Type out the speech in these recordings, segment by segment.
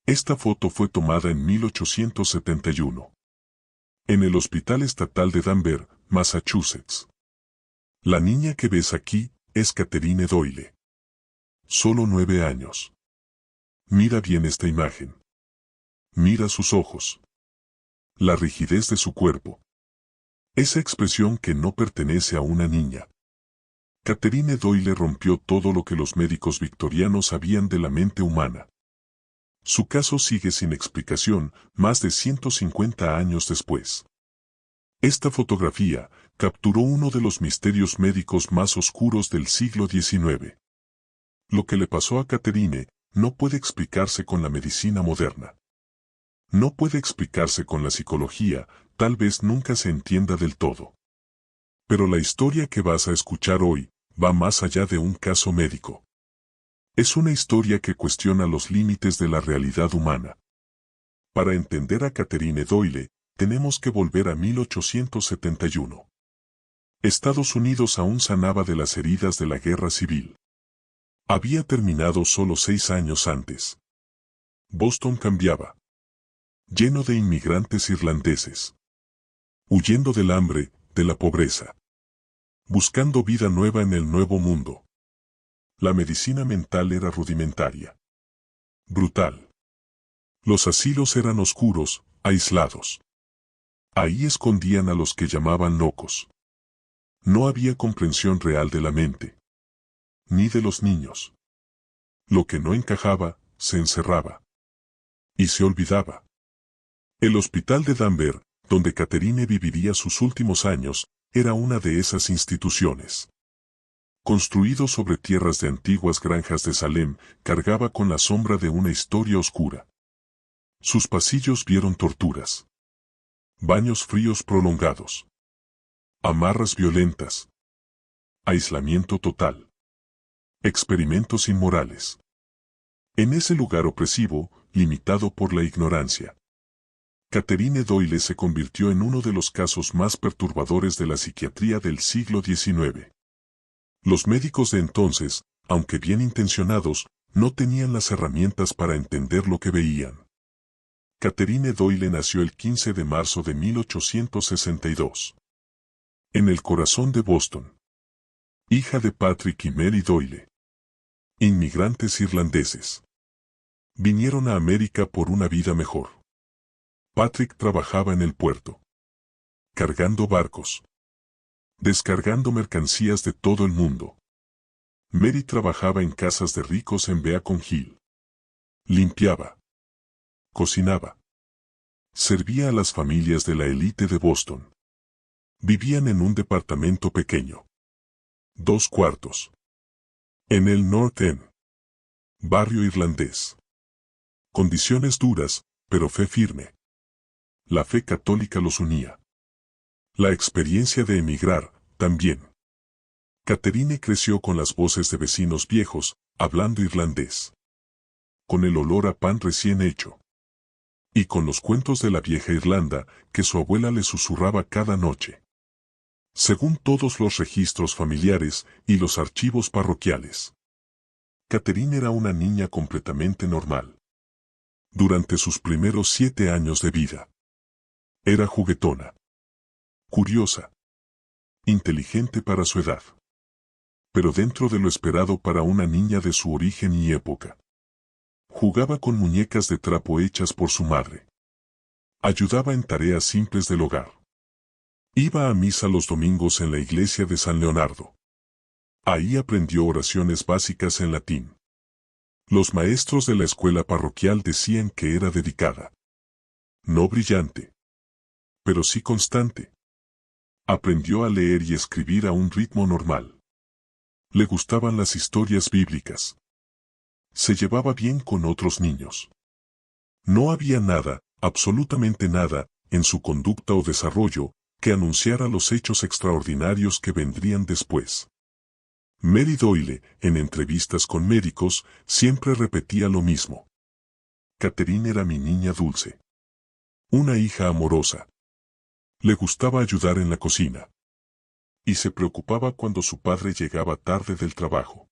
Esta foto fue tomada en 1871. En el Hospital Estatal de Danvers, Massachusetts. La niña que ves aquí es Catherine Doyle. Solo 9 años. Mira bien esta imagen. Mira sus ojos. La rigidez de su cuerpo. Esa expresión que no pertenece a una niña. Catherine Doyle rompió todo lo que los médicos victorianos sabían de la mente humana. Su caso sigue sin explicación más de 150 años después. Esta fotografía capturó uno de los misterios médicos más oscuros del siglo XIX. Lo que le pasó a Catherine no puede explicarse con la medicina moderna. No puede explicarse con la psicología, tal vez nunca se entienda del todo. Pero la historia que vas a escuchar hoy va más allá de un caso médico. Es una historia que cuestiona los límites de la realidad humana. Para entender a Catherine Doyle, tenemos que volver a 1871. Estados Unidos aún sanaba de las heridas de la guerra civil. Había terminado solo 6 años antes. Boston cambiaba. Lleno de inmigrantes irlandeses. Huyendo del hambre, de la pobreza. Buscando vida nueva en el nuevo mundo. La medicina mental era rudimentaria. Brutal. Los asilos eran oscuros, aislados. Ahí escondían a los que llamaban locos. No había comprensión real de la mente. Ni de los niños. Lo que no encajaba, se encerraba. Y se olvidaba. El hospital de Danvers, donde Catherine viviría sus últimos años, era una de esas instituciones. Construido sobre tierras de antiguas granjas de Salem, cargaba con la sombra de una historia oscura. Sus pasillos vieron torturas. Baños fríos prolongados. Amarras violentas. Aislamiento total. Experimentos inmorales. En ese lugar opresivo, limitado por la ignorancia, Catherine Doyle se convirtió en uno de los casos más perturbadores de la psiquiatría del siglo XIX. Los médicos de entonces, aunque bien intencionados, no tenían las herramientas para entender lo que veían. Catherine Doyle nació el 15 de marzo de 1862. En el corazón de Boston. Hija de Patrick y Mary Doyle. Inmigrantes irlandeses. Vinieron a América por una vida mejor. Patrick trabajaba en el puerto. Cargando barcos. Descargando mercancías de todo el mundo. Mary trabajaba en casas de ricos en Beacon Hill. Limpiaba. Cocinaba. Servía a las familias de la élite de Boston. Vivían en un departamento pequeño. 2 cuartos. En el North End. Barrio irlandés. Condiciones duras, pero fe firme. La fe católica los unía. La experiencia de emigrar, también. Catherine creció con las voces de vecinos viejos, hablando irlandés. Con el olor a pan recién hecho. Y con los cuentos de la vieja Irlanda, que su abuela le susurraba cada noche. Según todos los registros familiares y los archivos parroquiales. Catherine era una niña completamente normal. Durante sus primeros 7 años de vida. Era juguetona. Curiosa. Inteligente para su edad. Pero dentro de lo esperado para una niña de su origen y época. Jugaba con muñecas de trapo hechas por su madre. Ayudaba en tareas simples del hogar. Iba a misa los domingos en la iglesia de San Leonardo. Ahí aprendió oraciones básicas en latín. Los maestros de la escuela parroquial decían que era dedicada. No brillante. Pero sí constante. Aprendió a leer y escribir a un ritmo normal. Le gustaban las historias bíblicas. Se llevaba bien con otros niños. No había nada, absolutamente nada, en su conducta o desarrollo, que anunciara los hechos extraordinarios que vendrían después. Mary Doyle, en entrevistas con médicos, siempre repetía lo mismo. Catherine era mi niña dulce. Una hija amorosa. Le gustaba ayudar en la cocina. Y se preocupaba cuando su padre llegaba tarde del trabajo.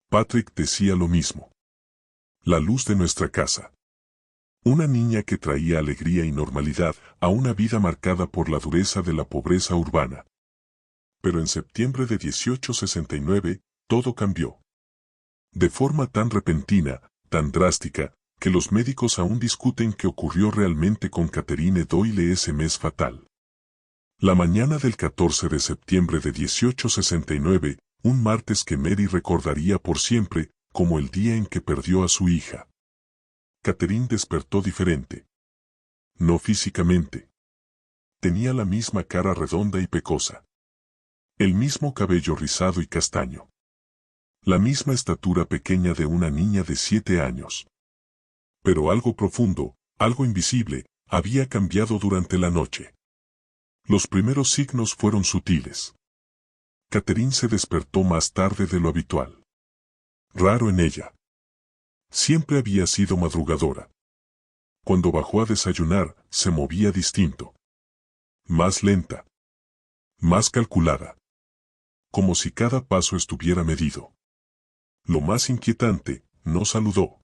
Patrick decía lo mismo. La luz de nuestra casa. Una niña que traía alegría y normalidad a una vida marcada por la dureza de la pobreza urbana. Pero en septiembre de 1869, todo cambió. De forma tan repentina, tan drástica, que los médicos aún discuten qué ocurrió realmente con Catherine Doyle ese mes fatal. La mañana del 14 de septiembre de 1869, un martes que Mary recordaría por siempre, como el día en que perdió a su hija. Catherine despertó diferente. No físicamente. Tenía la misma cara redonda y pecosa. El mismo cabello rizado y castaño. La misma estatura pequeña de una niña de 7 años. Pero algo profundo, algo invisible, había cambiado durante la noche. Los primeros signos fueron sutiles. Catherine se despertó más tarde de lo habitual. Raro en ella. Siempre había sido madrugadora. Cuando bajó a desayunar, se movía distinto. Más lenta. Más calculada. Como si cada paso estuviera medido. Lo más inquietante, no saludó.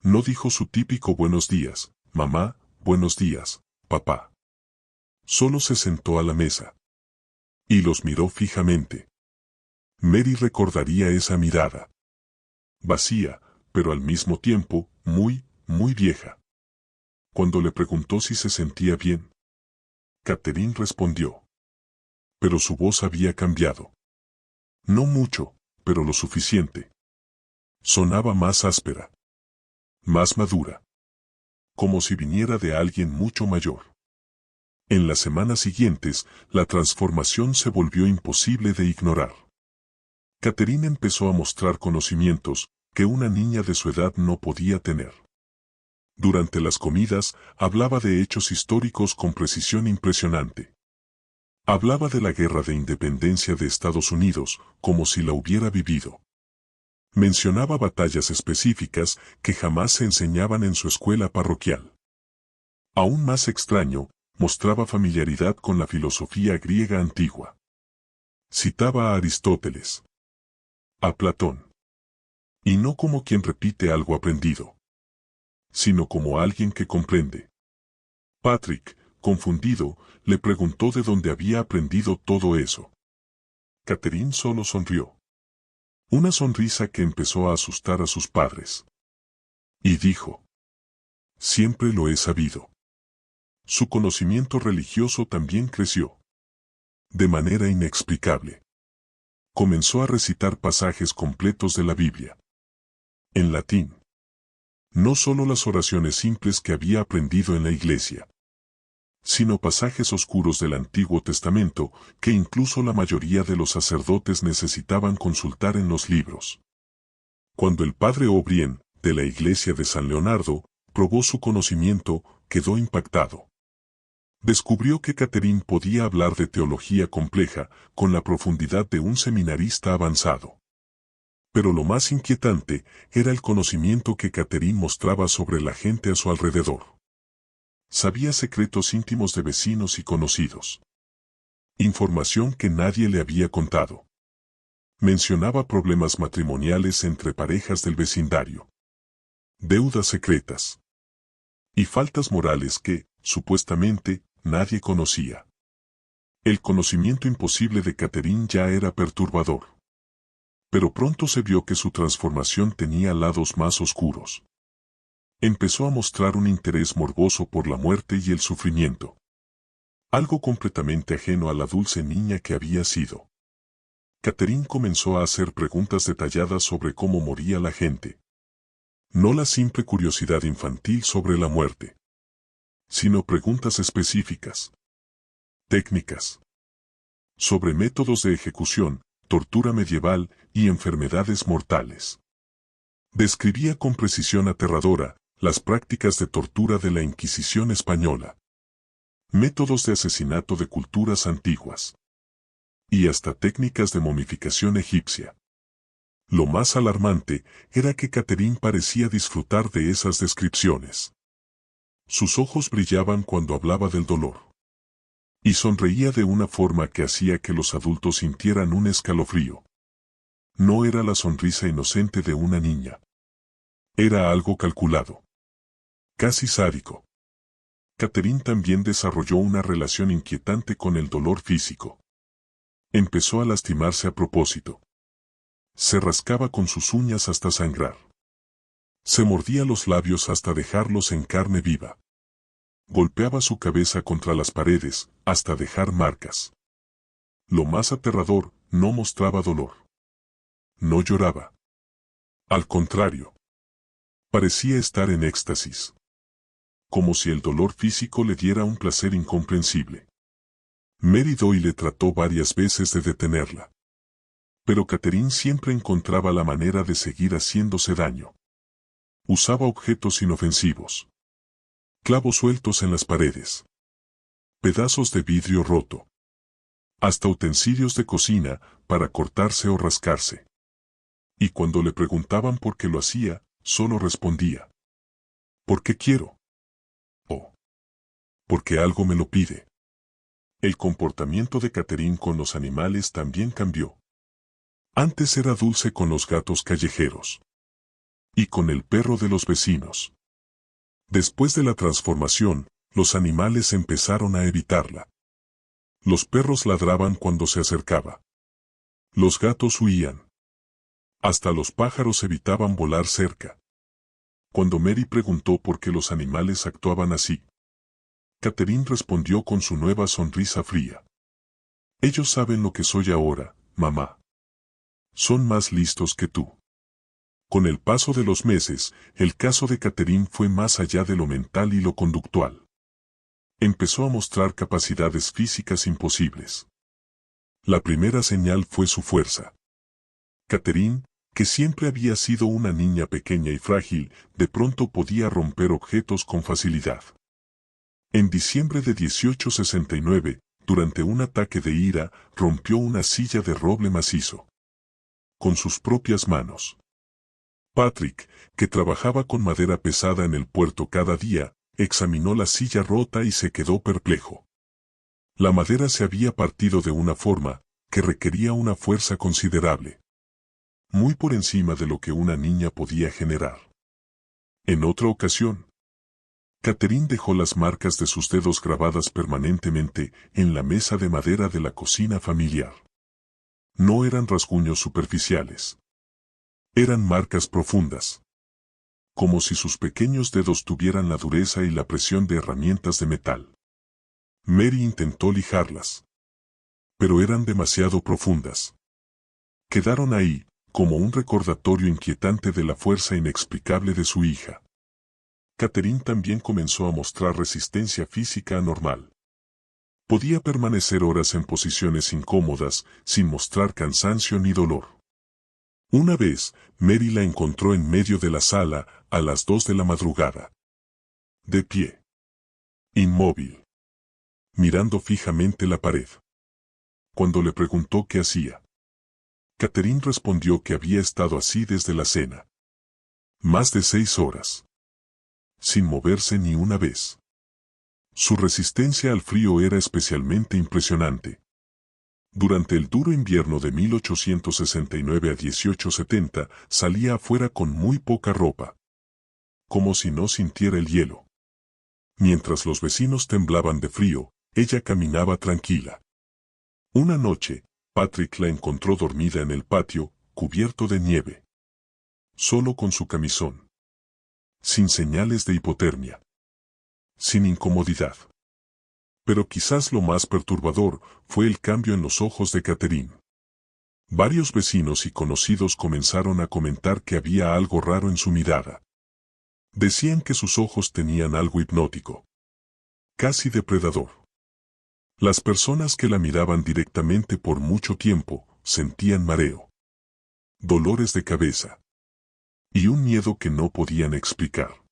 No dijo su típico buenos días, mamá, buenos días, papá. Solo se sentó a la mesa. Y los miró fijamente. Mary recordaría esa mirada. Vacía, pero al mismo tiempo, muy, muy vieja. Cuando le preguntó si se sentía bien, Catherine respondió. Pero su voz había cambiado. No mucho, pero lo suficiente. Sonaba más áspera. Más madura. Como si viniera de alguien mucho mayor. En las semanas siguientes, la transformación se volvió imposible de ignorar. Catherine empezó a mostrar conocimientos que una niña de su edad no podía tener. Durante las comidas, hablaba de hechos históricos con precisión impresionante. Hablaba de la Guerra de Independencia de Estados Unidos, como si la hubiera vivido. Mencionaba batallas específicas que jamás se enseñaban en su escuela parroquial. Aún más extraño, mostraba familiaridad con la filosofía griega antigua. Citaba a Aristóteles. A Platón. Y no como quien repite algo aprendido, sino como alguien que comprende. Patrick, confundido, le preguntó de dónde había aprendido todo eso. Catherine solo sonrió. Una sonrisa que empezó a asustar a sus padres. Y dijo: siempre lo he sabido. Su conocimiento religioso también creció. De manera inexplicable. Comenzó a recitar pasajes completos de la Biblia. En latín. No solo las oraciones simples que había aprendido en la iglesia, sino pasajes oscuros del Antiguo Testamento que incluso la mayoría de los sacerdotes necesitaban consultar en los libros. Cuando el padre O'Brien, de la iglesia de San Leonardo, probó su conocimiento, quedó impactado. Descubrió que Catherine podía hablar de teología compleja con la profundidad de un seminarista avanzado. Pero lo más inquietante era el conocimiento que Catherine mostraba sobre la gente a su alrededor. Sabía secretos íntimos de vecinos y conocidos. Información que nadie le había contado. Mencionaba problemas matrimoniales entre parejas del vecindario. Deudas secretas. Y faltas morales que, supuestamente, nadie conocía. El conocimiento imposible de Catherine ya era perturbador. Pero pronto se vio que su transformación tenía lados más oscuros. Empezó a mostrar un interés morboso por la muerte y el sufrimiento. Algo completamente ajeno a la dulce niña que había sido. Catherine comenzó a hacer preguntas detalladas sobre cómo moría la gente. No la simple curiosidad infantil sobre la muerte, sino preguntas específicas. Técnicas. Sobre métodos de ejecución, tortura medieval y enfermedades mortales. Describía con precisión aterradora las prácticas de tortura de la Inquisición española. Métodos de asesinato de culturas antiguas. Y hasta técnicas de momificación egipcia. Lo más alarmante era que Catherine parecía disfrutar de esas descripciones. Sus ojos brillaban cuando hablaba del dolor. Y sonreía de una forma que hacía que los adultos sintieran un escalofrío. No era la sonrisa inocente de una niña. Era algo calculado. casi sádico. Catherine también desarrolló una relación inquietante con el dolor físico. Empezó a lastimarse a propósito. Se rascaba con sus uñas hasta sangrar. Se mordía los labios hasta dejarlos en carne viva. Golpeaba su cabeza contra las paredes, hasta dejar marcas. Lo más aterrador, no mostraba dolor. No lloraba. Al contrario. Parecía estar en éxtasis. Como si el dolor físico le diera un placer incomprensible. Mary Doyle trató varias veces de detenerla. Pero Catherine siempre encontraba la manera de seguir haciéndose daño. Usaba objetos inofensivos. Clavos sueltos en las paredes. Pedazos de vidrio roto. Hasta utensilios de cocina para cortarse o rascarse. Y cuando le preguntaban por qué lo hacía, solo respondía: «Porque quiero». O «Porque algo me lo pide». El comportamiento de Catherine con los animales también cambió. Antes era dulce con los gatos callejeros. Y con el perro de los vecinos. Después de la transformación, los animales empezaron a evitarla. Los perros ladraban cuando se acercaba. Los gatos huían. Hasta los pájaros evitaban volar cerca. Cuando Mary preguntó por qué los animales actuaban así, Catherine respondió con su nueva sonrisa fría: «Ellos saben lo que soy ahora, mamá. Son más listos que tú». Con el paso de los meses, el caso de Catherine fue más allá de lo mental y lo conductual. Empezó a mostrar capacidades físicas imposibles. La primera señal fue su fuerza. Catherine, que siempre había sido una niña pequeña y frágil, de pronto podía romper objetos con facilidad. En diciembre de 1869, durante un ataque de ira, rompió una silla de roble macizo. Con sus propias manos. Patrick, que trabajaba con madera pesada en el puerto cada día, examinó la silla rota y se quedó perplejo. La madera se había partido de una forma que requería una fuerza considerable. Muy por encima de lo que una niña podía generar. En otra ocasión, Catherine dejó las marcas de sus dedos grabadas permanentemente en la mesa de madera de la cocina familiar. No eran rasguños superficiales. Eran marcas profundas. Como si sus pequeños dedos tuvieran la dureza y la presión de herramientas de metal. Mary intentó lijarlas. Pero eran demasiado profundas. Quedaron ahí, como un recordatorio inquietante de la fuerza inexplicable de su hija. Catherine también comenzó a mostrar resistencia física anormal. Podía permanecer horas en posiciones incómodas, sin mostrar cansancio ni dolor. Una vez, Mary la encontró en medio de la sala, a las 2 de la madrugada. De pie. Inmóvil. Mirando fijamente la pared. Cuando le preguntó qué hacía, Catherine respondió que había estado así desde la cena. Más de 6 horas. Sin moverse ni una vez. Su resistencia al frío era especialmente impresionante. Durante el duro invierno de 1869 a 1870, salía afuera con muy poca ropa. Como si no sintiera el hielo. Mientras los vecinos temblaban de frío, ella caminaba tranquila. Una noche, Patrick la encontró dormida en el patio, cubierto de nieve. Solo con su camisón. Sin señales de hipotermia. Sin incomodidad. Pero quizás lo más perturbador fue el cambio en los ojos de Catherine. Varios vecinos y conocidos comenzaron a comentar que había algo raro en su mirada. Decían que sus ojos tenían algo hipnótico. Casi depredador. Las personas que la miraban directamente por mucho tiempo sentían mareo. Dolores de cabeza. Y un miedo que no podían explicar.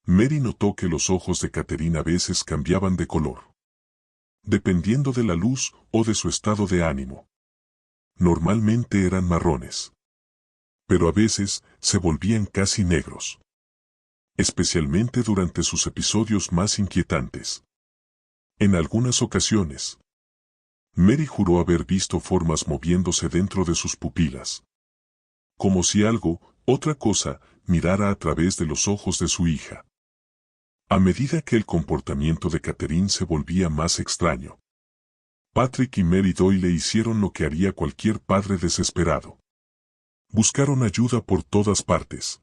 Mary notó que los ojos de Catherine a veces cambiaban de color. Dependiendo de la luz o de su estado de ánimo. Normalmente eran marrones. Pero a veces se volvían casi negros. Especialmente durante sus episodios más inquietantes. En algunas ocasiones, Mary juró haber visto formas moviéndose dentro de sus pupilas. Como si algo, otra cosa, mirara a través de los ojos de su hija. A medida que el comportamiento de Catherine se volvía más extraño, Patrick y Mary Doyle hicieron lo que haría cualquier padre desesperado. Buscaron ayuda por todas partes.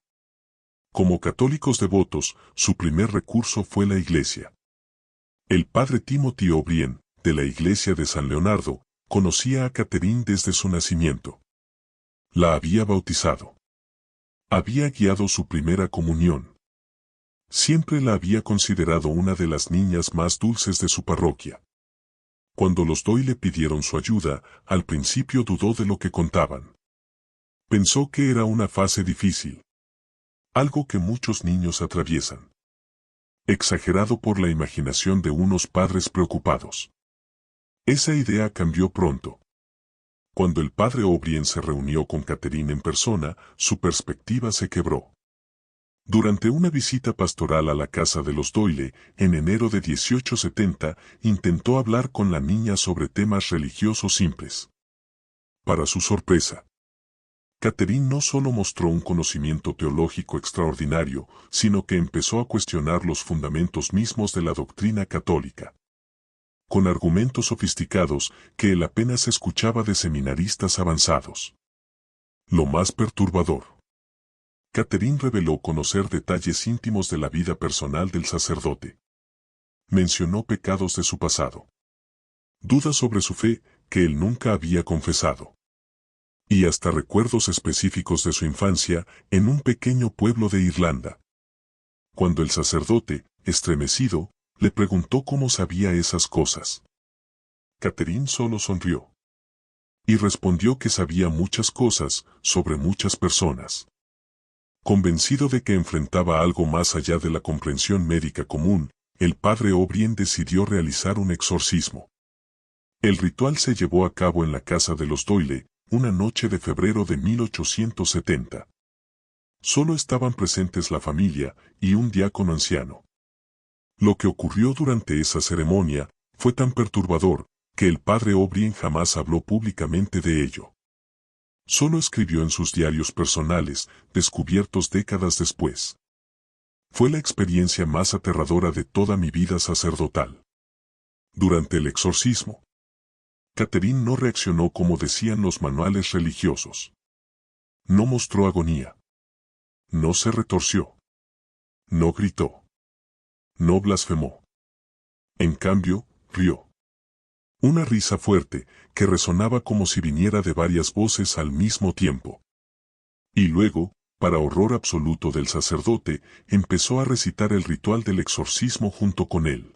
Como católicos devotos, su primer recurso fue la iglesia. El padre Timothy O'Brien, de la iglesia de San Leonardo, conocía a Catherine desde su nacimiento. La había bautizado. Había guiado su primera comunión. Siempre la había considerado una de las niñas más dulces de su parroquia. Cuando los Doyle pidieron su ayuda, al principio dudó de lo que contaban. Pensó que era una fase difícil. Algo que muchos niños atraviesan. Exagerado por la imaginación de unos padres preocupados. Esa idea cambió pronto. Cuando el padre O'Brien se reunió con Catherine en persona, su perspectiva se quebró. Durante una visita pastoral a la casa de los Doyle, en enero de 1870, intentó hablar con la niña sobre temas religiosos simples. Para su sorpresa, Catherine no solo mostró un conocimiento teológico extraordinario, sino que empezó a cuestionar los fundamentos mismos de la doctrina católica. Con argumentos sofisticados que él apenas escuchaba de seminaristas avanzados. Lo más perturbador. Catherine reveló conocer detalles íntimos de la vida personal del sacerdote. Mencionó pecados de su pasado. Dudas sobre su fe, que él nunca había confesado. Y hasta recuerdos específicos de su infancia, en un pequeño pueblo de Irlanda. Cuando el sacerdote, estremecido, le preguntó cómo sabía esas cosas. Catherine solo sonrió. Y respondió que sabía muchas cosas, sobre muchas personas. Convencido de que enfrentaba algo más allá de la comprensión médica común, el padre O'Brien decidió realizar un exorcismo. El ritual se llevó a cabo en la casa de los Doyle, una noche de febrero de 1870. Solo estaban presentes la familia y un diácono anciano. Lo que ocurrió durante esa ceremonia fue tan perturbador que el padre O'Brien jamás habló públicamente de ello. Solo escribió en sus diarios personales, descubiertos décadas después. Fue la experiencia más aterradora de toda mi vida sacerdotal. Durante el exorcismo, Catherine no reaccionó como decían los manuales religiosos. No mostró agonía. No se retorció. No gritó. No blasfemó. En cambio, rió. Una risa fuerte, que resonaba como si viniera de varias voces al mismo tiempo. Y luego, para horror absoluto del sacerdote, empezó a recitar el ritual del exorcismo junto con él.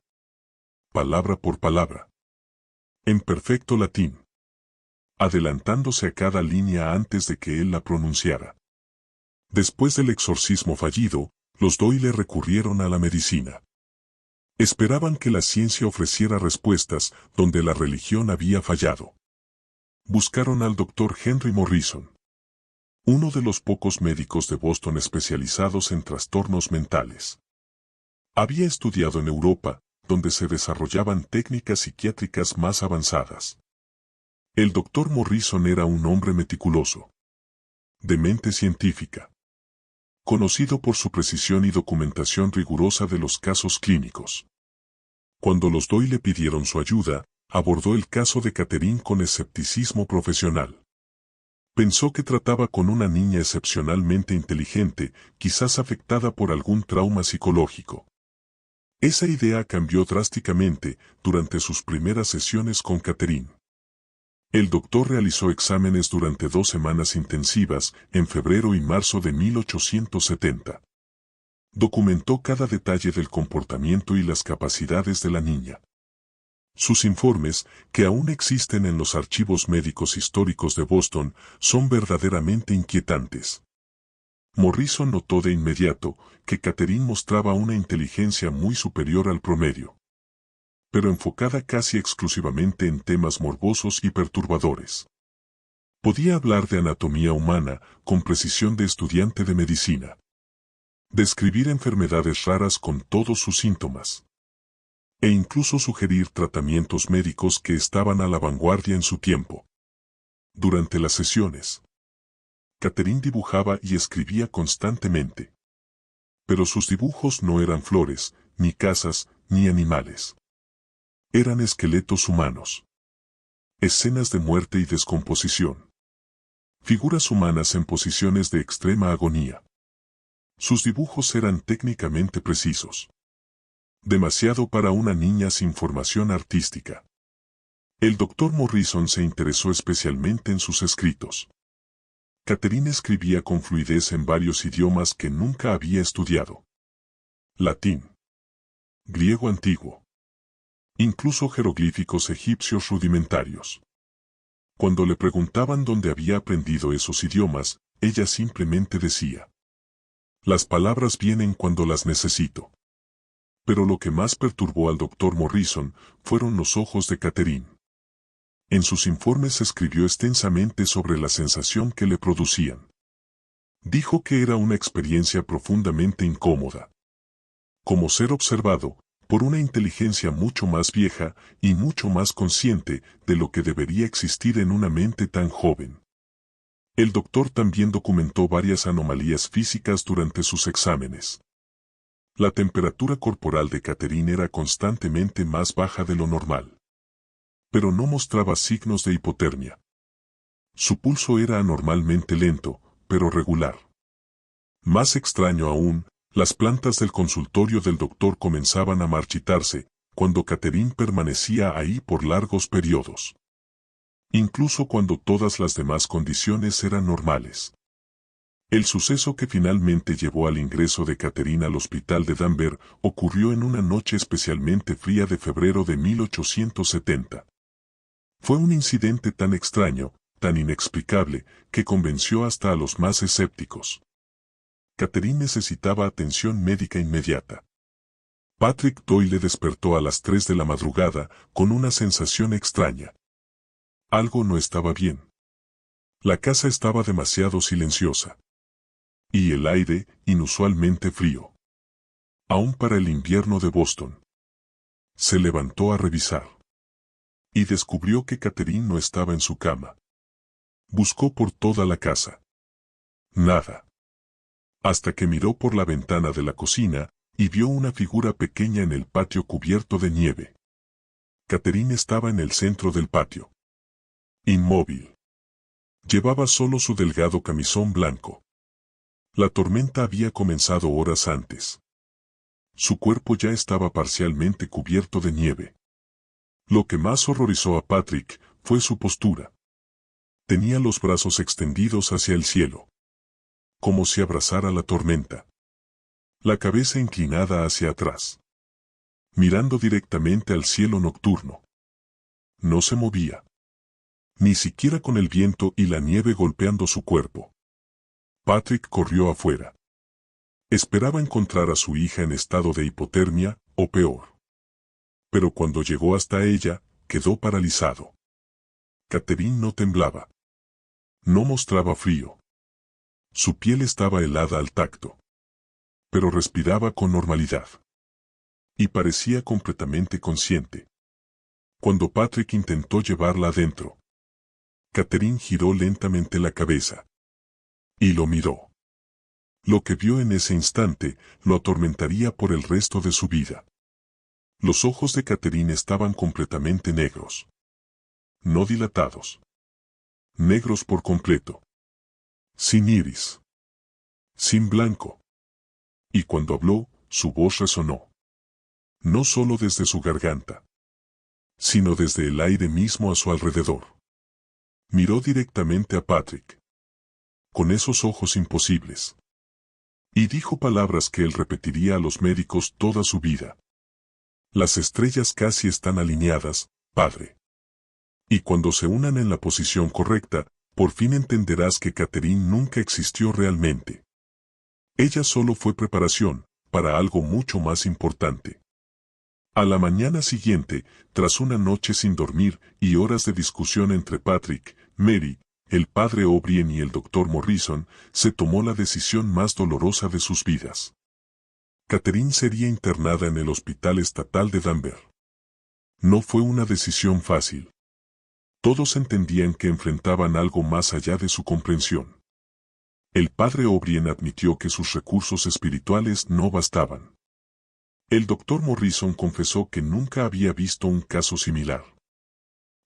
Palabra por palabra. En perfecto latín. Adelantándose a cada línea antes de que él la pronunciara. Después del exorcismo fallido, los Doyle recurrieron a la medicina. Esperaban que la ciencia ofreciera respuestas donde la religión había fallado. Buscaron al doctor Henry Morrison, uno de los pocos médicos de Boston especializados en trastornos mentales. Había estudiado en Europa, donde se desarrollaban técnicas psiquiátricas más avanzadas. El doctor Morrison era un hombre meticuloso, de mente científica, conocido por su precisión y documentación rigurosa de los casos clínicos. Cuando los Doyle pidieron su ayuda, abordó el caso de Catherine con escepticismo profesional. Pensó que trataba con una niña excepcionalmente inteligente, quizás afectada por algún trauma psicológico. Esa idea cambió drásticamente durante sus primeras sesiones con Catherine. El doctor realizó exámenes durante 2 semanas intensivas, en febrero y marzo de 1870. Documentó cada detalle del comportamiento y las capacidades de la niña. Sus informes, que aún existen en los archivos médicos históricos de Boston, son verdaderamente inquietantes. Morrison notó de inmediato que Catherine mostraba una inteligencia muy superior al promedio, pero enfocada casi exclusivamente en temas morbosos y perturbadores. Podía hablar de anatomía humana con precisión de estudiante de medicina. Describir enfermedades raras con todos sus síntomas. E incluso sugerir tratamientos médicos que estaban a la vanguardia en su tiempo. Durante las sesiones, Catherine dibujaba y escribía constantemente. Pero sus dibujos no eran flores, ni casas, ni animales. Eran esqueletos humanos. Escenas de muerte y descomposición. Figuras humanas en posiciones de extrema agonía. Sus dibujos eran técnicamente precisos. Demasiado para una niña sin formación artística. El Dr. Morrison se interesó especialmente en sus escritos. Catherine escribía con fluidez en varios idiomas que nunca había estudiado. Latín. Griego antiguo. Incluso jeroglíficos egipcios rudimentarios. Cuando le preguntaban dónde había aprendido esos idiomas, ella simplemente decía: las palabras vienen cuando las necesito. Pero lo que más perturbó al Dr. Morrison fueron los ojos de Catherine. En sus informes escribió extensamente sobre la sensación que le producían. Dijo que era una experiencia profundamente incómoda. Como ser observado por una inteligencia mucho más vieja y mucho más consciente de lo que debería existir en una mente tan joven. El doctor también documentó varias anomalías físicas durante sus exámenes. La temperatura corporal de Catherine era constantemente más baja de lo normal. Pero no mostraba signos de hipotermia. Su pulso era anormalmente lento, pero regular. Más extraño aún, las plantas del consultorio del doctor comenzaban a marchitarse, cuando Catherine permanecía ahí por largos periodos. Incluso cuando todas las demás condiciones eran normales. El suceso que finalmente llevó al ingreso de Catherine al hospital de Danvers ocurrió en una noche especialmente fría de febrero de 1870. Fue un incidente tan extraño, tan inexplicable, que convenció hasta a los más escépticos. Catherine necesitaba atención médica inmediata. Patrick Doyle despertó a las 3 de la madrugada con una sensación extraña. Algo no estaba bien. La casa estaba demasiado silenciosa. Y el aire, inusualmente frío. Aún para el invierno de Boston. Se levantó a revisar. Y descubrió que Catherine no estaba en su cama. Buscó por toda la casa. Nada. Hasta que miró por la ventana de la cocina, y vio una figura pequeña en el patio cubierto de nieve. Catherine estaba en el centro del patio. Inmóvil. Llevaba solo su delgado camisón blanco. La tormenta había comenzado horas antes. Su cuerpo ya estaba parcialmente cubierto de nieve. Lo que más horrorizó a Patrick fue su postura. Tenía los brazos extendidos hacia el cielo. Como si abrazara la tormenta. La cabeza inclinada hacia atrás. Mirando directamente al cielo nocturno. No se movía. Ni siquiera con el viento y la nieve golpeando su cuerpo. Patrick corrió afuera. Esperaba encontrar a su hija en estado de hipotermia, o peor. Pero cuando llegó hasta ella, quedó paralizado. Catherine no temblaba. No mostraba frío. Su piel estaba helada al tacto. Pero respiraba con normalidad. Y parecía completamente consciente. Cuando Patrick intentó llevarla adentro, Catherine giró lentamente la cabeza. Y lo miró. Lo que vio en ese instante lo atormentaría por el resto de su vida. Los ojos de Catherine estaban completamente negros. No dilatados. Negros por completo. Sin iris. Sin blanco. Y cuando habló, su voz resonó. No solo desde su garganta, sino desde el aire mismo a su alrededor. Miró directamente a Patrick. Con esos ojos imposibles. Y dijo palabras que él repetiría a los médicos toda su vida. Las estrellas casi están alineadas, padre. Y cuando se unan en la posición correcta, por fin entenderás que Catherine nunca existió realmente. Ella solo fue preparación, para algo mucho más importante. A la mañana siguiente, tras una noche sin dormir y horas de discusión entre Patrick, Mary, el padre O'Brien y el Dr. Morrison, se tomó la decisión más dolorosa de sus vidas. Catherine sería internada en el Hospital Estatal de Danvers. No fue una decisión fácil. Todos entendían que enfrentaban algo más allá de su comprensión. El padre O'Brien admitió que sus recursos espirituales no bastaban. El doctor Morrison confesó que nunca había visto un caso similar.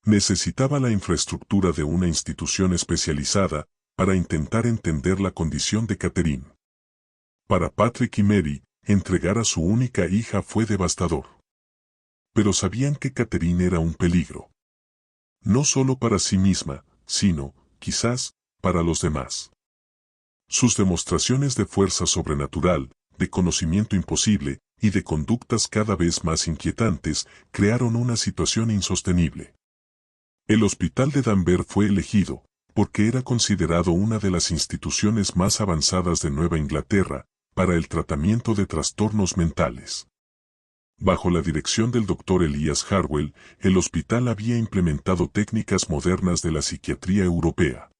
Necesitaba la infraestructura de una institución especializada para intentar entender la condición de Catherine. Para Patrick y Mary, entregar a su única hija fue devastador. Pero sabían que Catherine era un peligro. No solo para sí misma, sino, quizás, para los demás. Sus demostraciones de fuerza sobrenatural, de conocimiento imposible y de conductas cada vez más inquietantes crearon una situación insostenible. El hospital de Danvers fue elegido porque era considerado una de las instituciones más avanzadas de Nueva Inglaterra para el tratamiento de trastornos mentales. Bajo la dirección del Dr. Elias Harwell, el hospital había implementado técnicas modernas de la psiquiatría europea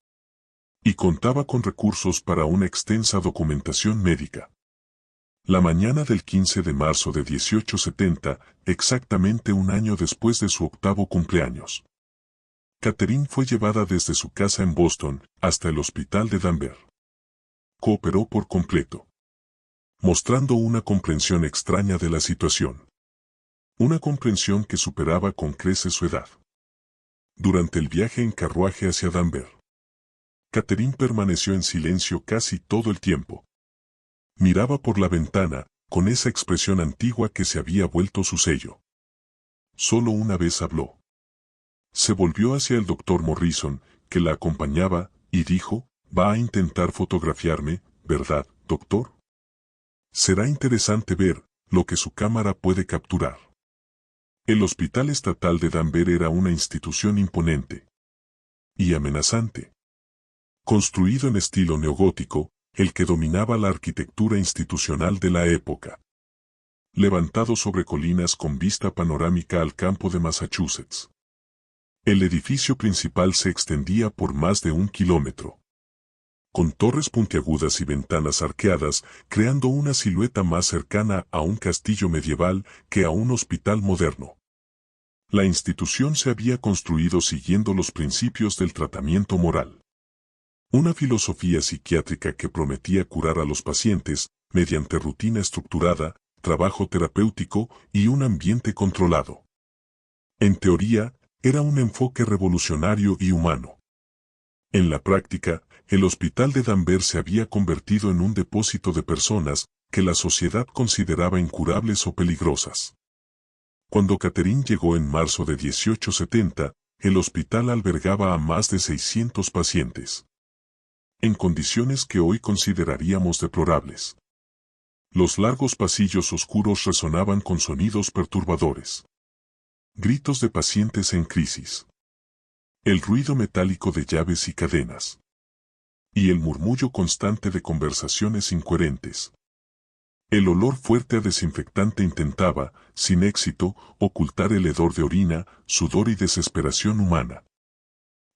y contaba con recursos para una extensa documentación médica. La mañana del 15 de marzo de 1870, exactamente un año después de su 8º cumpleaños, Catherine fue llevada desde su casa en Boston hasta el hospital de Danvers. Cooperó por completo, mostrando una comprensión extraña de la situación. Una comprensión que superaba con creces su edad. Durante el viaje en carruaje hacia Danvers, Catherine permaneció en silencio casi todo el tiempo. Miraba por la ventana, con esa expresión antigua que se había vuelto su sello. Solo una vez habló. Se volvió hacia el doctor Morrison, que la acompañaba, y dijo, «Va a intentar fotografiarme, ¿verdad, doctor? Será interesante ver lo que su cámara puede capturar». El Hospital Estatal de Danvers era una institución imponente y amenazante. Construido en estilo neogótico, el que dominaba la arquitectura institucional de la época. Levantado sobre colinas con vista panorámica al campo de Massachusetts. El edificio principal se extendía por más de 1 kilómetro. Con torres puntiagudas y ventanas arqueadas, creando una silueta más cercana a un castillo medieval que a un hospital moderno. La institución se había construido siguiendo los principios del tratamiento moral. Una filosofía psiquiátrica que prometía curar a los pacientes mediante rutina estructurada, trabajo terapéutico y un ambiente controlado. En teoría, era un enfoque revolucionario y humano. En la práctica, el hospital de Danvers se había convertido en un depósito de personas que la sociedad consideraba incurables o peligrosas. Cuando Catherine llegó en marzo de 1870, el hospital albergaba a más de 600 pacientes. En condiciones que hoy consideraríamos deplorables. Los largos pasillos oscuros resonaban con sonidos perturbadores. Gritos de pacientes en crisis. El ruido metálico de llaves y cadenas. Y el murmullo constante de conversaciones incoherentes. El olor fuerte a desinfectante intentaba, sin éxito, ocultar el hedor de orina, sudor y desesperación humana.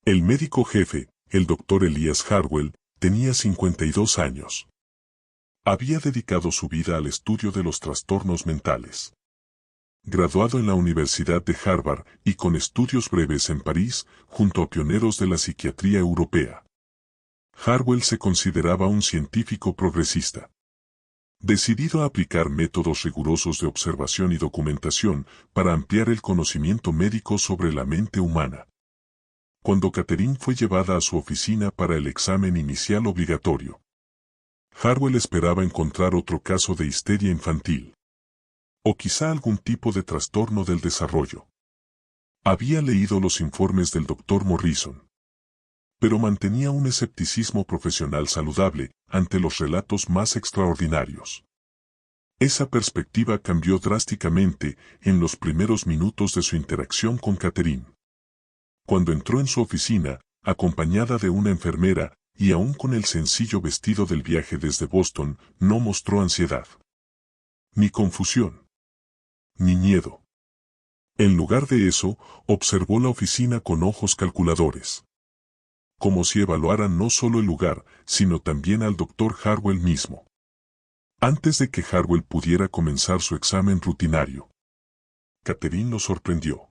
El médico jefe, el doctor Elias Harwell, tenía 52 años. Había dedicado su vida al estudio de los trastornos mentales. Graduado en la Universidad de Harvard y con estudios breves en París, junto a pioneros de la psiquiatría europea. Harwell se consideraba un científico progresista. Decidido a aplicar métodos rigurosos de observación y documentación para ampliar el conocimiento médico sobre la mente humana. Cuando Catherine fue llevada a su oficina para el examen inicial obligatorio, Harwell esperaba encontrar otro caso de histeria infantil. O quizá algún tipo de trastorno del desarrollo. Había leído los informes del Dr. Morrison. Pero mantenía un escepticismo profesional saludable ante los relatos más extraordinarios. Esa perspectiva cambió drásticamente en los primeros minutos de su interacción con Catherine. Cuando entró en su oficina, acompañada de una enfermera, y aún con el sencillo vestido del viaje desde Boston, no mostró ansiedad. Ni confusión. Ni miedo. En lugar de eso, observó la oficina con ojos calculadores. Como si evaluara no solo el lugar, sino también al Dr. Harwell mismo. Antes de que Harwell pudiera comenzar su examen rutinario, Catherine lo sorprendió.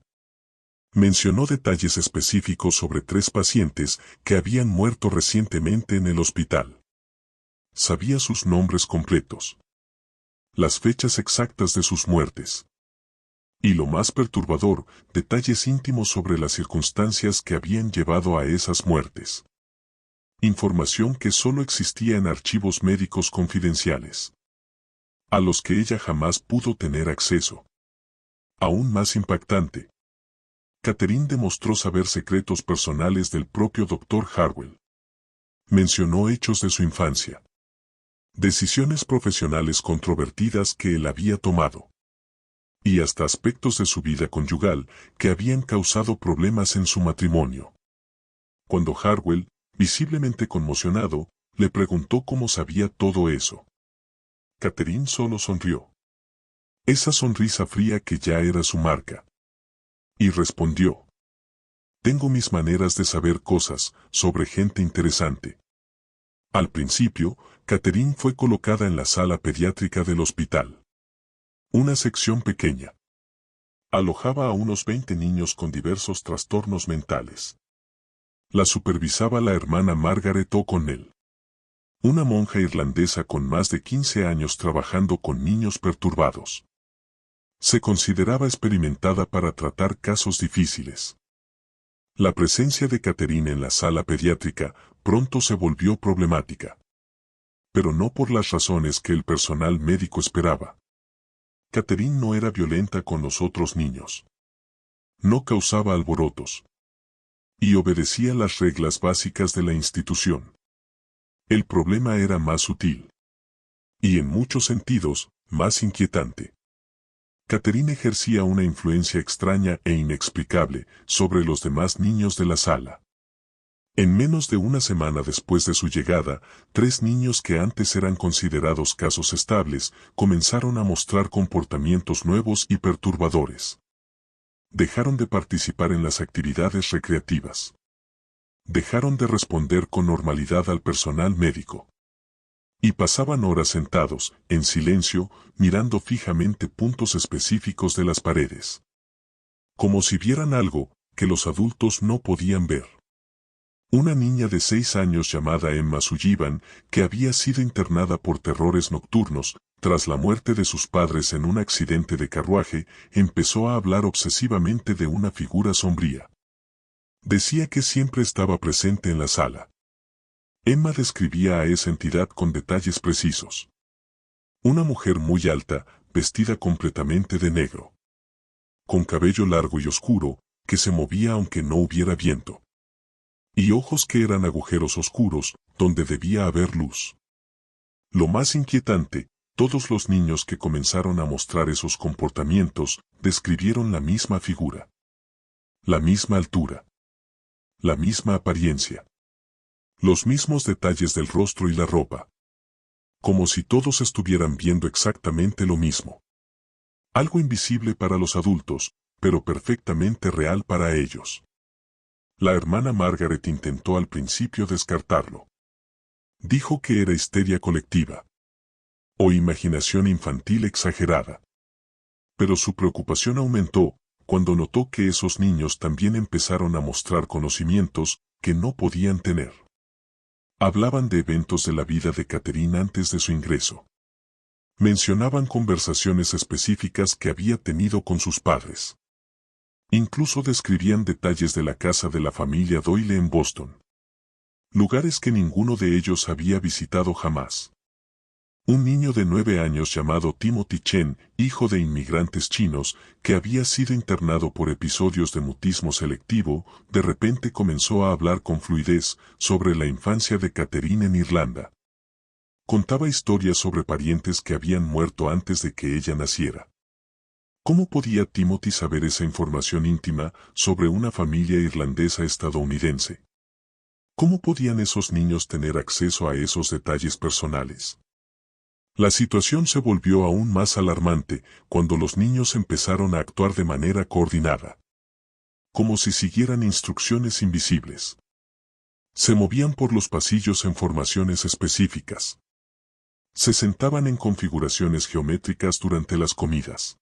Mencionó detalles específicos sobre 3 pacientes que habían muerto recientemente en el hospital. Sabía sus nombres completos. las fechas exactas de sus muertes. Y lo más perturbador, detalles íntimos sobre las circunstancias que habían llevado a esas muertes. Información que solo existía en archivos médicos confidenciales, a los que ella jamás pudo tener acceso. Aún más impactante, Catherine demostró saber secretos personales del propio Dr. Harwell. Mencionó hechos de su infancia, decisiones profesionales controvertidas que él había tomado, y hasta aspectos de su vida conyugal que habían causado problemas en su matrimonio. Cuando Harwell, visiblemente conmocionado, le preguntó cómo sabía todo eso, Catherine solo sonrió. Esa sonrisa fría que ya era su marca. Y respondió: tengo mis maneras de saber cosas sobre gente interesante. Al principio, Catherine fue colocada en la sala pediátrica del hospital. Una sección pequeña. Alojaba a unos 20 niños con diversos trastornos mentales. La supervisaba la hermana Margaret O'Connell, una monja irlandesa con más de 15 años trabajando con niños perturbados. Se consideraba experimentada para tratar casos difíciles. La presencia de Catherine en la sala pediátrica pronto se volvió problemática. Pero no por las razones que el personal médico esperaba. Catherine no era violenta con los otros niños. No causaba alborotos. Y obedecía las reglas básicas de la institución. El problema era más sutil. Y en muchos sentidos, más inquietante. Catherine ejercía una influencia extraña e inexplicable sobre los demás niños de la sala. En menos de una semana después de su llegada, 3 niños que antes eran considerados casos estables, comenzaron a mostrar comportamientos nuevos y perturbadores. Dejaron de participar en las actividades recreativas. Dejaron de responder con normalidad al personal médico. Y pasaban horas sentados, en silencio, mirando fijamente puntos específicos de las paredes. Como si vieran algo que los adultos no podían ver. Una niña de 6 años llamada Emma Sullivan, que había sido internada por terrores nocturnos, tras la muerte de sus padres en un accidente de carruaje, empezó a hablar obsesivamente de una figura sombría. Decía que siempre estaba presente en la sala. Emma describía a esa entidad con detalles precisos. Una mujer muy alta, vestida completamente de negro. Con cabello largo y oscuro, que se movía aunque no hubiera viento. Y ojos que eran agujeros oscuros, donde debía haber luz. Lo más inquietante, todos los niños que comenzaron a mostrar esos comportamientos, describieron la misma figura. La misma altura. La misma apariencia. Los mismos detalles del rostro y la ropa. Como si todos estuvieran viendo exactamente lo mismo. Algo invisible para los adultos, pero perfectamente real para ellos. La hermana Margaret intentó al principio descartarlo. Dijo que era histeria colectiva. O imaginación infantil exagerada. Pero su preocupación aumentó cuando notó que esos niños también empezaron a mostrar conocimientos que no podían tener. Hablaban de eventos de la vida de Catherine antes de su ingreso. Mencionaban conversaciones específicas que había tenido con sus padres. Incluso describían detalles de la casa de la familia Doyle en Boston. Lugares que ninguno de ellos había visitado jamás. Un niño de 9 años llamado Timothy Chen, hijo de inmigrantes chinos, que había sido internado por episodios de mutismo selectivo, de repente comenzó a hablar con fluidez sobre la infancia de Catherine en Irlanda. Contaba historias sobre parientes que habían muerto antes de que ella naciera. ¿Cómo podía Timothy saber esa información íntima sobre una familia irlandesa estadounidense? ¿Cómo podían esos niños tener acceso a esos detalles personales? La situación se volvió aún más alarmante cuando los niños empezaron a actuar de manera coordinada. Como si siguieran instrucciones invisibles. Se movían por los pasillos en formaciones específicas. Se sentaban en configuraciones geométricas durante las comidas.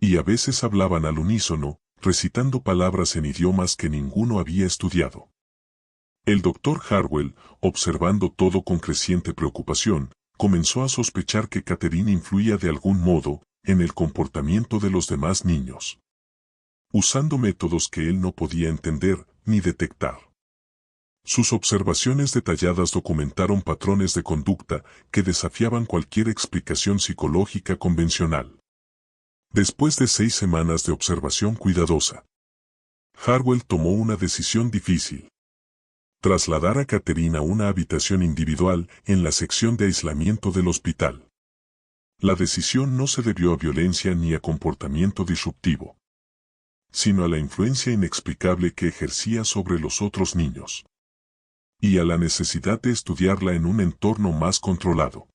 Y a veces hablaban al unísono, recitando palabras en idiomas que ninguno había estudiado. El doctor Harwell, observando todo con creciente preocupación, comenzó a sospechar que Catherine influía de algún modo en el comportamiento de los demás niños, usando métodos que él no podía entender ni detectar. Sus observaciones detalladas documentaron patrones de conducta que desafiaban cualquier explicación psicológica convencional. Después de 6 semanas de observación cuidadosa, Harwell tomó una decisión difícil: trasladar a Catherine a una habitación individual en la sección de aislamiento del hospital. La decisión no se debió a violencia ni a comportamiento disruptivo, sino a la influencia inexplicable que ejercía sobre los otros niños, y a la necesidad de estudiarla en un entorno más controlado.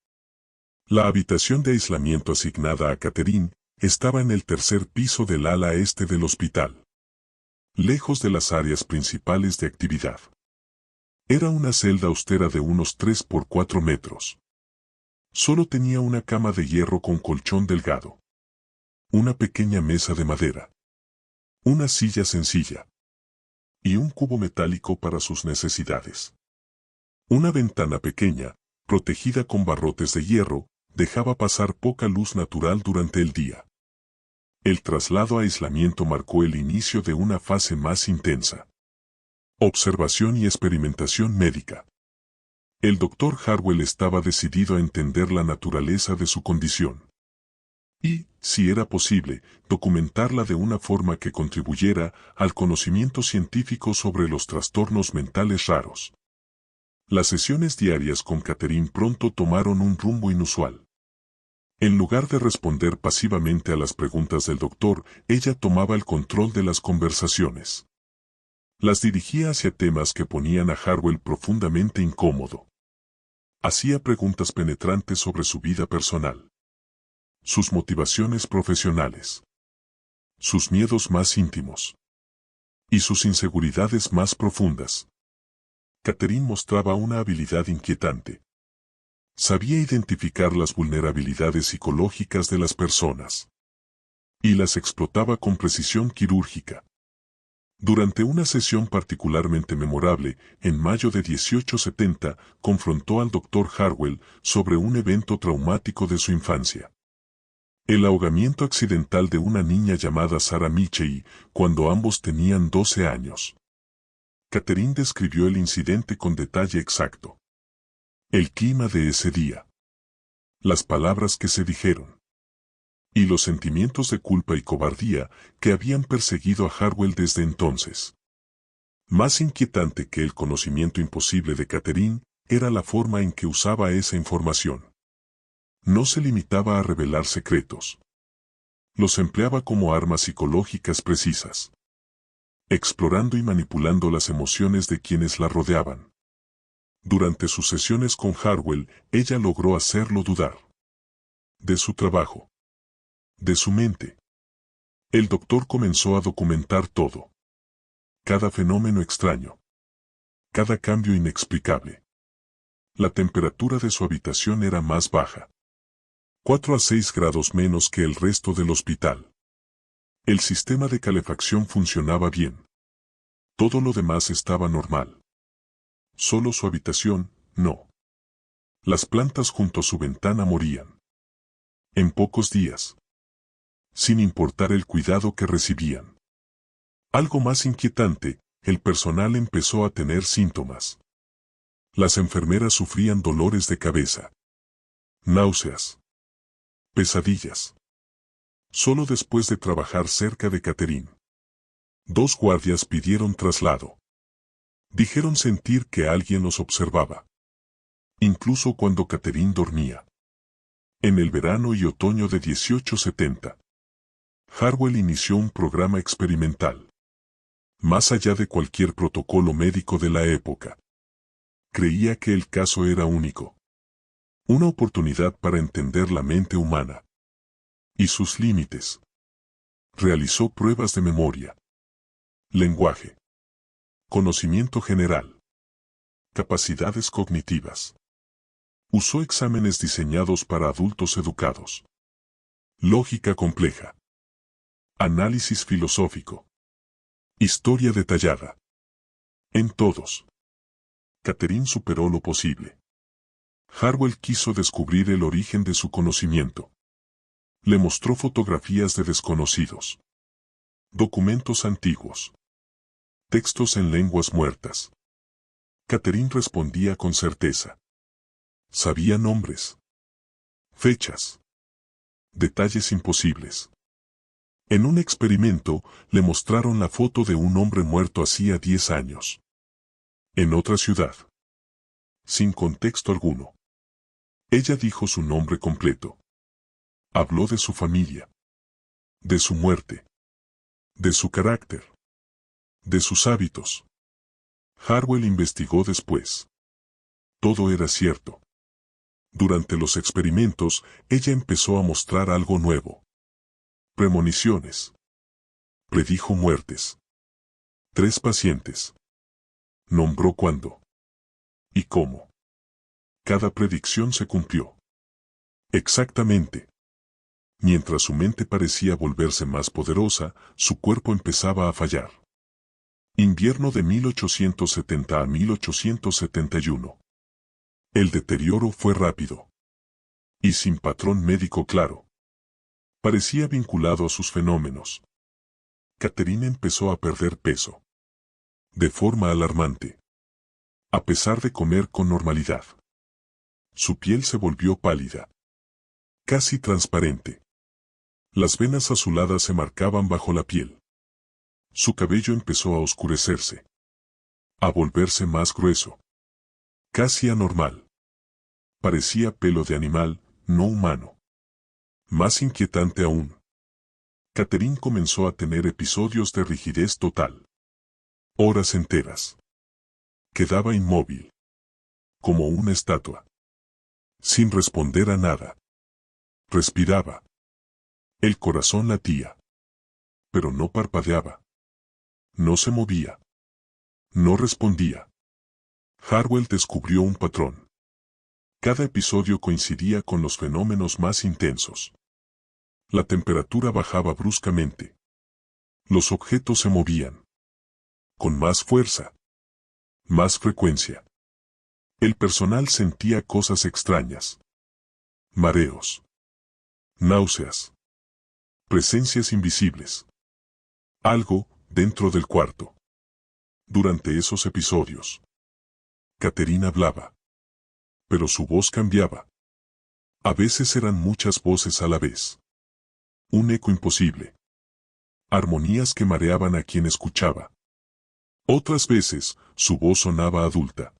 La habitación de aislamiento asignada a Catherine estaba en el tercer piso del ala este del hospital, lejos de las áreas principales de actividad. Era una celda austera de unos 3 por 4 metros. Solo tenía una cama de hierro con colchón delgado, una pequeña mesa de madera, una silla sencilla y un cubo metálico para sus necesidades. Una ventana pequeña, protegida con barrotes de hierro, dejaba pasar poca luz natural durante el día. El traslado a aislamiento marcó el inicio de una fase más intensa: observación y experimentación médica. El doctor Harwell estaba decidido a entender la naturaleza de su condición y, si era posible, documentarla de una forma que contribuyera al conocimiento científico sobre los trastornos mentales raros. Las sesiones diarias con Catherine pronto tomaron un rumbo inusual. En lugar de responder pasivamente a las preguntas del doctor, ella tomaba el control de las conversaciones. Las dirigía hacia temas que ponían a Harwell profundamente incómodo. Hacía preguntas penetrantes sobre su vida personal, sus motivaciones profesionales, sus miedos más íntimos y sus inseguridades más profundas. Catherine mostraba una habilidad inquietante. Sabía identificar las vulnerabilidades psicológicas de las personas y las explotaba con precisión quirúrgica. Durante una sesión particularmente memorable, en mayo de 1870, confrontó al Dr. Harwell sobre un evento traumático de su infancia: el ahogamiento accidental de una niña llamada Sarah Michei, cuando ambos tenían 12 años. Catherine describió el incidente con detalle exacto. El clima de ese día, las palabras que se dijeron, y los sentimientos de culpa y cobardía que habían perseguido a Harwell desde entonces. Más inquietante que el conocimiento imposible de Catherine era la forma en que usaba esa información. No se limitaba a revelar secretos. Los empleaba como armas psicológicas precisas, explorando y manipulando las emociones de quienes la rodeaban. Durante sus sesiones con Harwell, ella logró hacerlo dudar de su trabajo, de su mente. El doctor comenzó a documentar todo. Cada fenómeno extraño. Cada cambio inexplicable. La temperatura de su habitación era más baja. 4 a 6 grados menos que el resto del hospital. El sistema de calefacción funcionaba bien. Todo lo demás estaba normal. Solo su habitación, no. Las plantas junto a su ventana morían. En pocos días. Sin importar el cuidado que recibían. Algo más inquietante, el personal empezó a tener síntomas. Las enfermeras sufrían dolores de cabeza, náuseas, pesadillas. Solo después de trabajar cerca de Catherine, 2 guardias pidieron traslado. Dijeron sentir que alguien los observaba, incluso cuando Catherine dormía. En el verano y otoño de 1870, Harwell inició un programa experimental. Más allá de cualquier protocolo médico de la época. Creía que el caso era único. Una oportunidad para entender la mente humana y sus límites. Realizó pruebas de memoria, lenguaje, conocimiento general, capacidades cognitivas. Usó exámenes diseñados para adultos educados. Lógica compleja. Análisis filosófico. Historia detallada. En todos, Catherine superó lo posible. Harwell quiso descubrir el origen de su conocimiento. Le mostró fotografías de desconocidos, documentos antiguos, textos en lenguas muertas. Catherine respondía con certeza. Sabía nombres, fechas, detalles imposibles. En un experimento, le mostraron la foto de un hombre muerto hacía 10 años. En otra ciudad. Sin contexto alguno. Ella dijo su nombre completo. Habló de su familia. De su muerte. De su carácter. De sus hábitos. Harwell investigó después. Todo era cierto. Durante los experimentos, ella empezó a mostrar algo nuevo. Premoniciones. Predijo muertes. 3 pacientes. Nombró cuándo. Y cómo. Cada predicción se cumplió. Exactamente. Mientras su mente parecía volverse más poderosa, su cuerpo empezaba a fallar. Invierno de 1870 a 1871. El deterioro fue rápido. Y sin patrón médico claro. Parecía vinculado a sus fenómenos. Catherine empezó a perder peso. De forma alarmante. A pesar de comer con normalidad. Su piel se volvió pálida. Casi transparente. Las venas azuladas se marcaban bajo la piel. Su cabello empezó a oscurecerse. A volverse más grueso. Casi anormal. Parecía pelo de animal, no humano. Más inquietante aún. Catherine comenzó a tener episodios de rigidez total. Horas enteras. Quedaba inmóvil. Como una estatua. Sin responder a nada. Respiraba. El corazón latía. Pero no parpadeaba. No se movía. No respondía. Harwell descubrió un patrón. Cada episodio coincidía con los fenómenos más intensos. La temperatura bajaba bruscamente. Los objetos se movían. Con más fuerza. Más frecuencia. El personal sentía cosas extrañas. Mareos. Náuseas. Presencias invisibles. Algo, dentro del cuarto. Durante esos episodios. Catherine hablaba. Pero su voz cambiaba. A veces eran muchas voces a la vez. Un eco imposible. Armonías que mareaban a quien escuchaba. Otras veces, su voz sonaba adulta.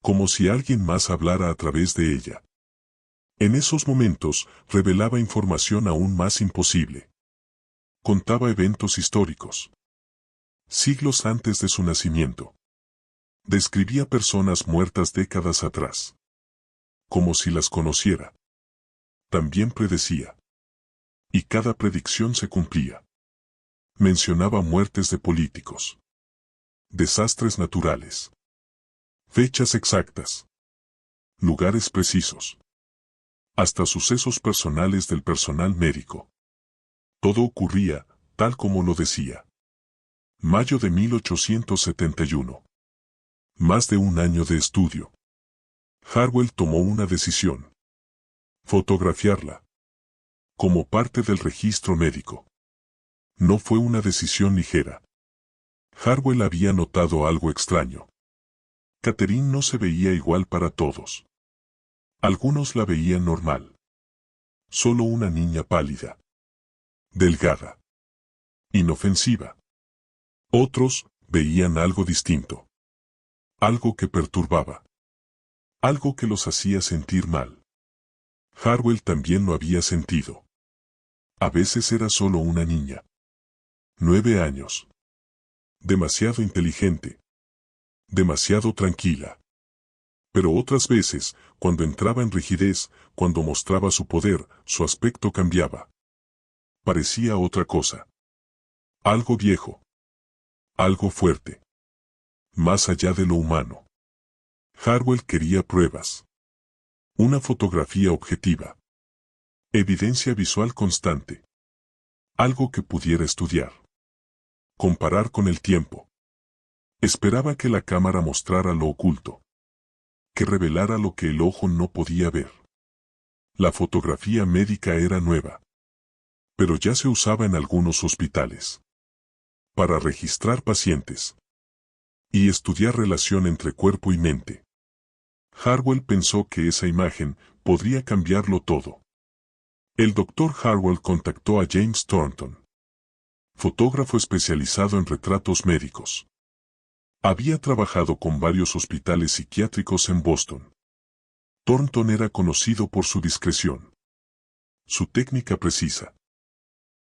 Como si alguien más hablara a través de ella. En esos momentos, revelaba información aún más imposible. Contaba eventos históricos. Siglos antes de su nacimiento. Describía personas muertas décadas atrás. Como si las conociera. También predecía. Y cada predicción se cumplía. Mencionaba muertes de políticos. Desastres naturales. Fechas exactas. Lugares precisos. Hasta sucesos personales del personal médico. Todo ocurría, tal como lo decía. Mayo de 1871. Más de un año de estudio. Harwell tomó una decisión. Fotografiarla. Como parte del registro médico. No fue una decisión ligera. Harwell había notado algo extraño. Catherine no se veía igual para todos. Algunos la veían normal. Solo una niña pálida. Delgada. Inofensiva. Otros veían algo distinto. Algo que perturbaba. Algo que los hacía sentir mal. Harwell también lo había sentido. A veces era solo una niña. 9 años. Demasiado inteligente. Demasiado tranquila. Pero otras veces, cuando entraba en rigidez, cuando mostraba su poder, su aspecto cambiaba. Parecía otra cosa. Algo viejo. Algo fuerte. Más allá de lo humano. Harwell quería pruebas. Una fotografía objetiva. Evidencia visual constante. Algo que pudiera estudiar. Comparar con el tiempo. Esperaba que la cámara mostrara lo oculto. que revelara lo que el ojo no podía ver. La fotografía médica era nueva, pero ya se usaba en algunos hospitales para registrar pacientes y estudiar relación entre cuerpo y mente. Harwell pensó que esa imagen podría cambiarlo todo. El doctor Harwell contactó a James Thornton, fotógrafo especializado en retratos médicos. Había trabajado con varios hospitales psiquiátricos en Boston. Thornton era conocido por su discreción, su técnica precisa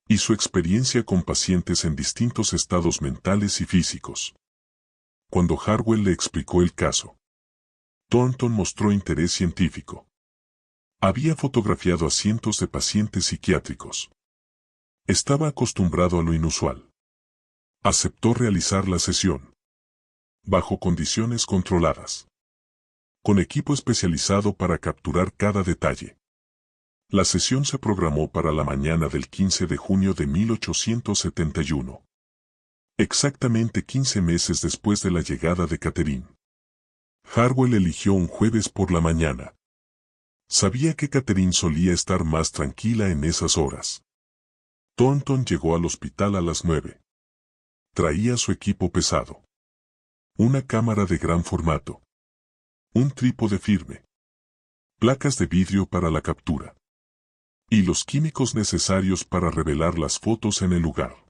y su experiencia con pacientes en distintos estados mentales y físicos. Cuando Harwell le explicó el caso, Thornton mostró interés científico. Había fotografiado a cientos de pacientes psiquiátricos. Estaba acostumbrado a lo inusual. Aceptó realizar la sesión bajo condiciones controladas, con equipo especializado para capturar cada detalle. La sesión se programó para la mañana del 15 de junio de 1871. Exactamente 15 meses después de la llegada de Catherine. Harwell eligió un jueves por la mañana. Sabía que Catherine solía estar más tranquila en esas horas. Thornton llegó al hospital a las 9. Traía su equipo pesado. Una cámara de gran formato. Un trípode firme. Placas de vidrio para la captura. Y los químicos necesarios para revelar las fotos en el lugar.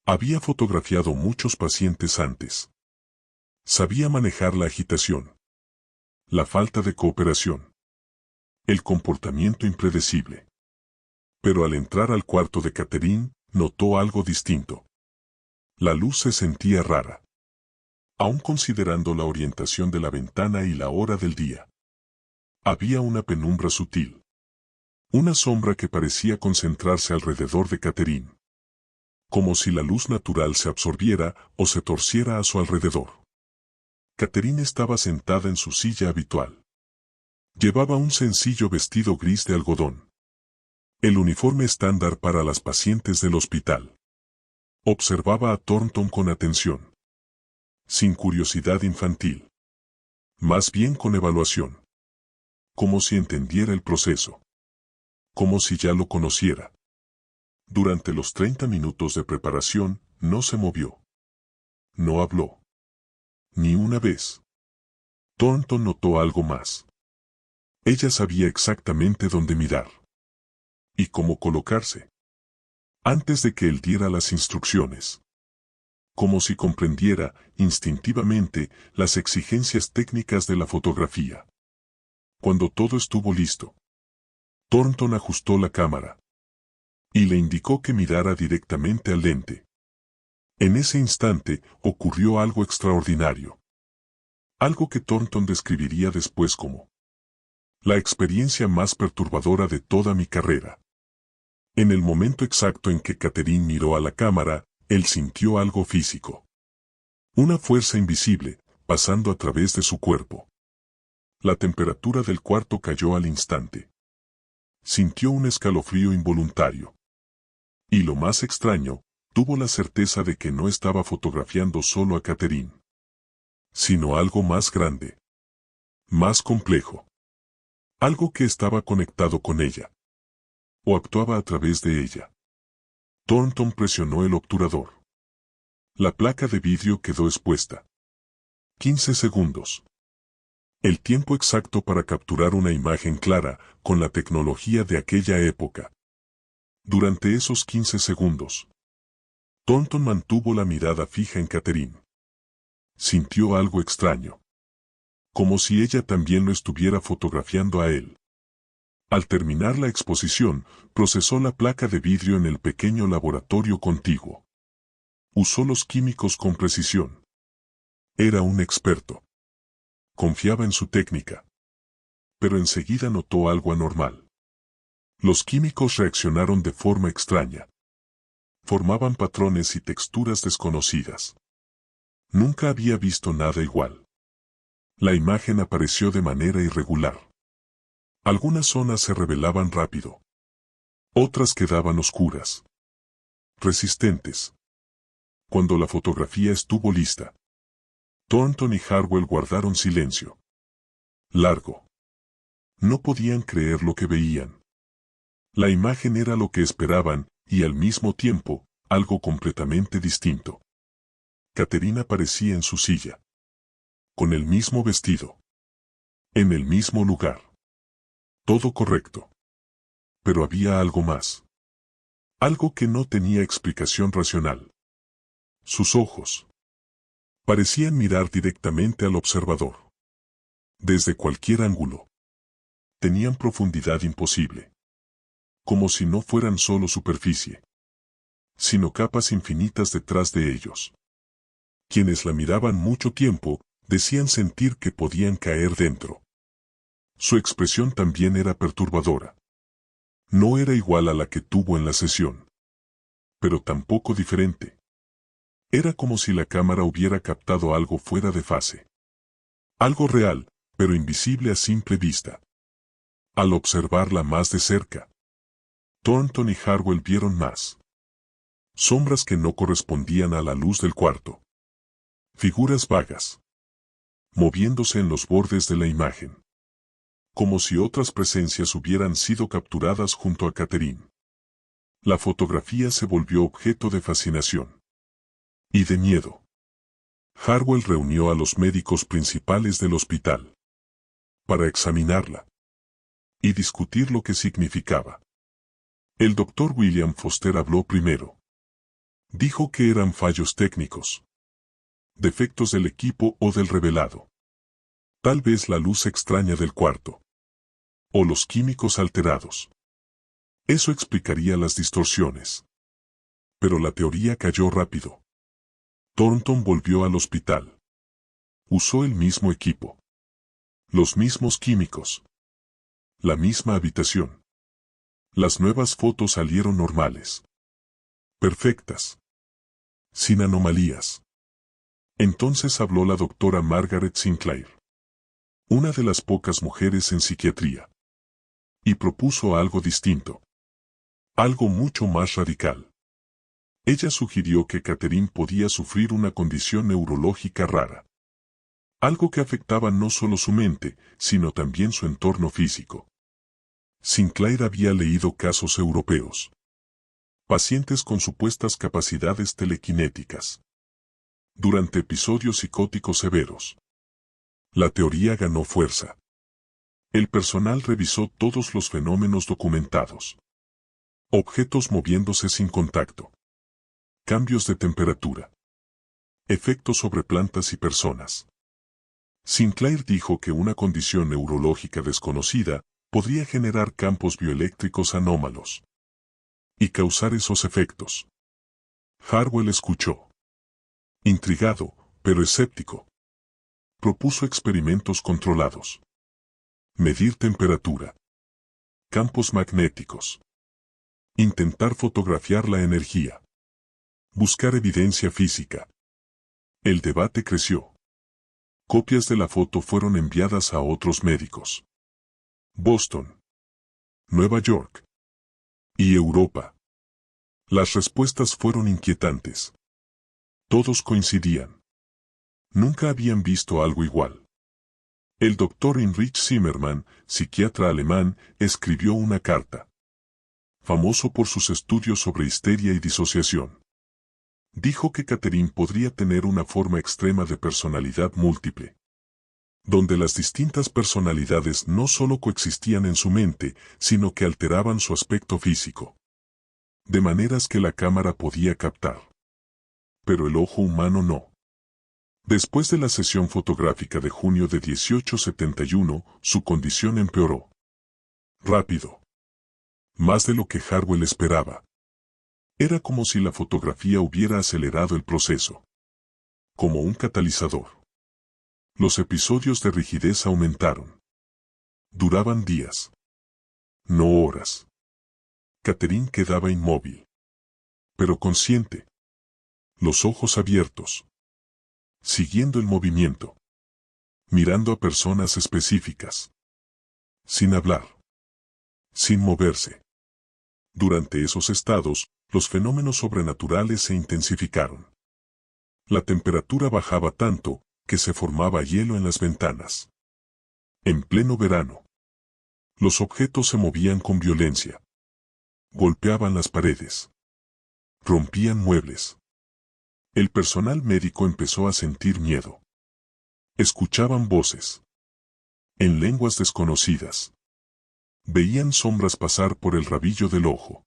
Había fotografiado muchos pacientes antes. Sabía manejar la agitación, la falta de cooperación, el comportamiento impredecible. Pero al entrar al cuarto de Catherine, notó algo distinto. La luz se sentía rara. Aún considerando la orientación de la ventana y la hora del día. Había una penumbra sutil. Una sombra que parecía concentrarse alrededor de Catherine. Como si la luz natural se absorbiera o se torciera a su alrededor. Catherine estaba sentada en su silla habitual. Llevaba un sencillo vestido gris de algodón. El uniforme estándar para las pacientes del hospital. Observaba a Thornton con atención. Sin curiosidad infantil. Más bien con evaluación. Como si entendiera el proceso. Como si ya lo conociera. Durante los 30 minutos de preparación, no se movió. No habló. Ni una vez. Thornton notó algo más. Ella sabía exactamente dónde mirar. Y cómo colocarse. Antes de que él diera las instrucciones. Como si comprendiera, instintivamente, las exigencias técnicas de la fotografía. Cuando todo estuvo listo, Thornton ajustó la cámara. Y le indicó que mirara directamente al lente. En ese instante, ocurrió algo extraordinario. Algo que Thornton describiría después como la experiencia más perturbadora de toda mi carrera. En el momento exacto en que Catherine miró a la cámara, él sintió algo físico. Una fuerza invisible, pasando a través de su cuerpo. La temperatura del cuarto cayó al instante. Sintió un escalofrío involuntario. Y lo más extraño, tuvo la certeza de que no estaba fotografiando solo a Catherine, sino algo más grande. Más complejo. Algo que estaba conectado con ella. O actuaba a través de ella. Thornton presionó el obturador. La placa de vidrio quedó expuesta. 15 segundos. El tiempo exacto para capturar una imagen clara, con la tecnología de aquella época. Durante esos 15 segundos, Thornton mantuvo la mirada fija en Catherine. Sintió algo extraño. Como si ella también lo estuviera fotografiando a él. Al terminar la exposición, procesó la placa de vidrio en el pequeño laboratorio contiguo. Usó los químicos con precisión. Era un experto. Confiaba en su técnica. Pero enseguida notó algo anormal. Los químicos reaccionaron de forma extraña. Formaban patrones y texturas desconocidas. Nunca había visto nada igual. La imagen apareció de manera irregular. Algunas zonas se revelaban rápido. Otras quedaban oscuras. Resistentes. Cuando la fotografía estuvo lista, Thornton y Harwell guardaron silencio. Largo. No podían creer lo que veían. La imagen era lo que esperaban, y al mismo tiempo, algo completamente distinto. Caterina aparecía en su silla. Con el mismo vestido. En el mismo lugar. Todo correcto. Pero había algo más. Algo que no tenía explicación racional. Sus ojos. Parecían mirar directamente al observador. Desde cualquier ángulo. Tenían profundidad imposible. Como si no fueran solo superficie, sino capas infinitas detrás de ellos. Quienes la miraban mucho tiempo, decían sentir que podían caer dentro. Su expresión también era perturbadora. No era igual a la que tuvo en la sesión. Pero tampoco diferente. Era como si la cámara hubiera captado algo fuera de fase. Algo real, pero invisible a simple vista. Al observarla más de cerca, Thornton y Harwell vieron más. Sombras que no correspondían a la luz del cuarto. Figuras vagas. Moviéndose en los bordes de la imagen. Como si otras presencias hubieran sido capturadas junto a Catherine. La fotografía se volvió objeto de fascinación. Y de miedo. Harwell reunió a los médicos principales del hospital. Para examinarla. Y discutir lo que significaba. El doctor William Foster habló primero. Dijo que eran fallos técnicos. Defectos del equipo o del revelado. Tal vez la luz extraña del cuarto. O los químicos alterados. Eso explicaría las distorsiones. Pero la teoría cayó rápido. Thornton volvió al hospital. Usó el mismo equipo. Los mismos químicos. La misma habitación. Las nuevas fotos salieron normales. Perfectas. Sin anomalías. Entonces habló la doctora Margaret Sinclair. Una de las pocas mujeres en psiquiatría. Y propuso algo distinto. Algo mucho más radical. Ella sugirió que Catherine podía sufrir una condición neurológica rara. Algo que afectaba no solo su mente, sino también su entorno físico. Sinclair había leído casos europeos. Pacientes con supuestas capacidades telequinéticas. Durante episodios psicóticos severos. La teoría ganó fuerza. El personal revisó todos los fenómenos documentados. Objetos moviéndose sin contacto. Cambios de temperatura. Efectos sobre plantas y personas. Sinclair dijo que una condición neurológica desconocida podría generar campos bioeléctricos anómalos. Y causar esos efectos. Harwell escuchó. Intrigado, pero escéptico. Propuso experimentos controlados. Medir temperatura. Campos magnéticos. Intentar fotografiar la energía. Buscar evidencia física. El debate creció. Copias de la foto fueron enviadas a otros médicos. Boston. Nueva York. Y Europa. Las respuestas fueron inquietantes. Todos coincidían. Nunca habían visto algo igual. El doctor Heinrich Zimmermann, psiquiatra alemán, escribió una carta. Famoso por sus estudios sobre histeria y disociación. Dijo que Catherine podría tener una forma extrema de personalidad múltiple. Donde las distintas personalidades no solo coexistían en su mente, sino que alteraban su aspecto físico. De maneras que la cámara podía captar. Pero el ojo humano no. Después de la sesión fotográfica de junio de 1871, su condición empeoró. Rápido. Más de lo que Harwell esperaba. Era como si la fotografía hubiera acelerado el proceso. Como un catalizador. Los episodios de rigidez aumentaron. Duraban días. No horas. Catherine quedaba inmóvil. Pero consciente. Los ojos abiertos. Siguiendo el movimiento. Mirando a personas específicas. Sin hablar. Sin moverse. Durante esos estados, los fenómenos sobrenaturales se intensificaron. La temperatura bajaba tanto, que se formaba hielo en las ventanas. En pleno verano. Los objetos se movían con violencia. Golpeaban las paredes. Rompían muebles. El personal médico empezó a sentir miedo. Escuchaban voces. En lenguas desconocidas. Veían sombras pasar por el rabillo del ojo.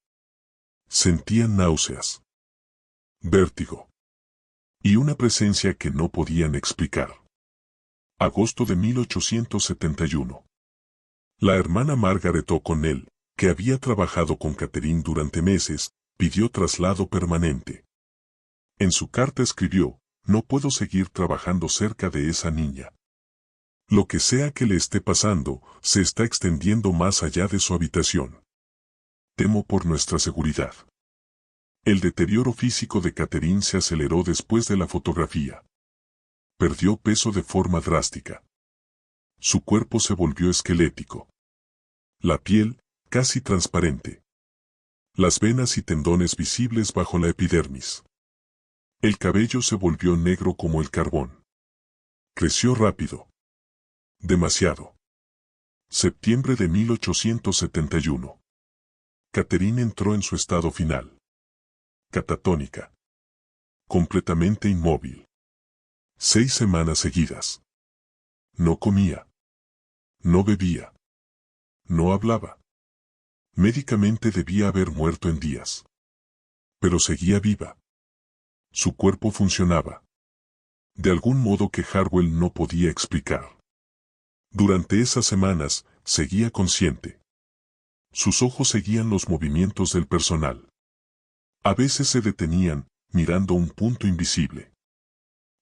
Sentían náuseas. Vértigo. Y una presencia que no podían explicar. Agosto de 1871. La hermana Margaret O'Connell, que había trabajado con Catherine durante meses, pidió traslado permanente. En su carta escribió: "No puedo seguir trabajando cerca de esa niña. Lo que sea que le esté pasando, se está extendiendo más allá de su habitación. Temo por nuestra seguridad". El deterioro físico de Catherine se aceleró después de la fotografía. Perdió peso de forma drástica. Su cuerpo se volvió esquelético. La piel, casi transparente. Las venas y tendones visibles bajo la epidermis. El cabello se volvió negro como el carbón. Creció rápido. Demasiado. Septiembre de 1871. Catherine entró en su estado final. Catatónica. Completamente inmóvil. 6 semanas seguidas. No comía. No bebía. No hablaba. Médicamente debía haber muerto en días. Pero seguía viva. Su cuerpo funcionaba. De algún modo que Harwell no podía explicar. Durante esas semanas, seguía consciente. Sus ojos seguían los movimientos del personal. A veces se detenían, mirando un punto invisible.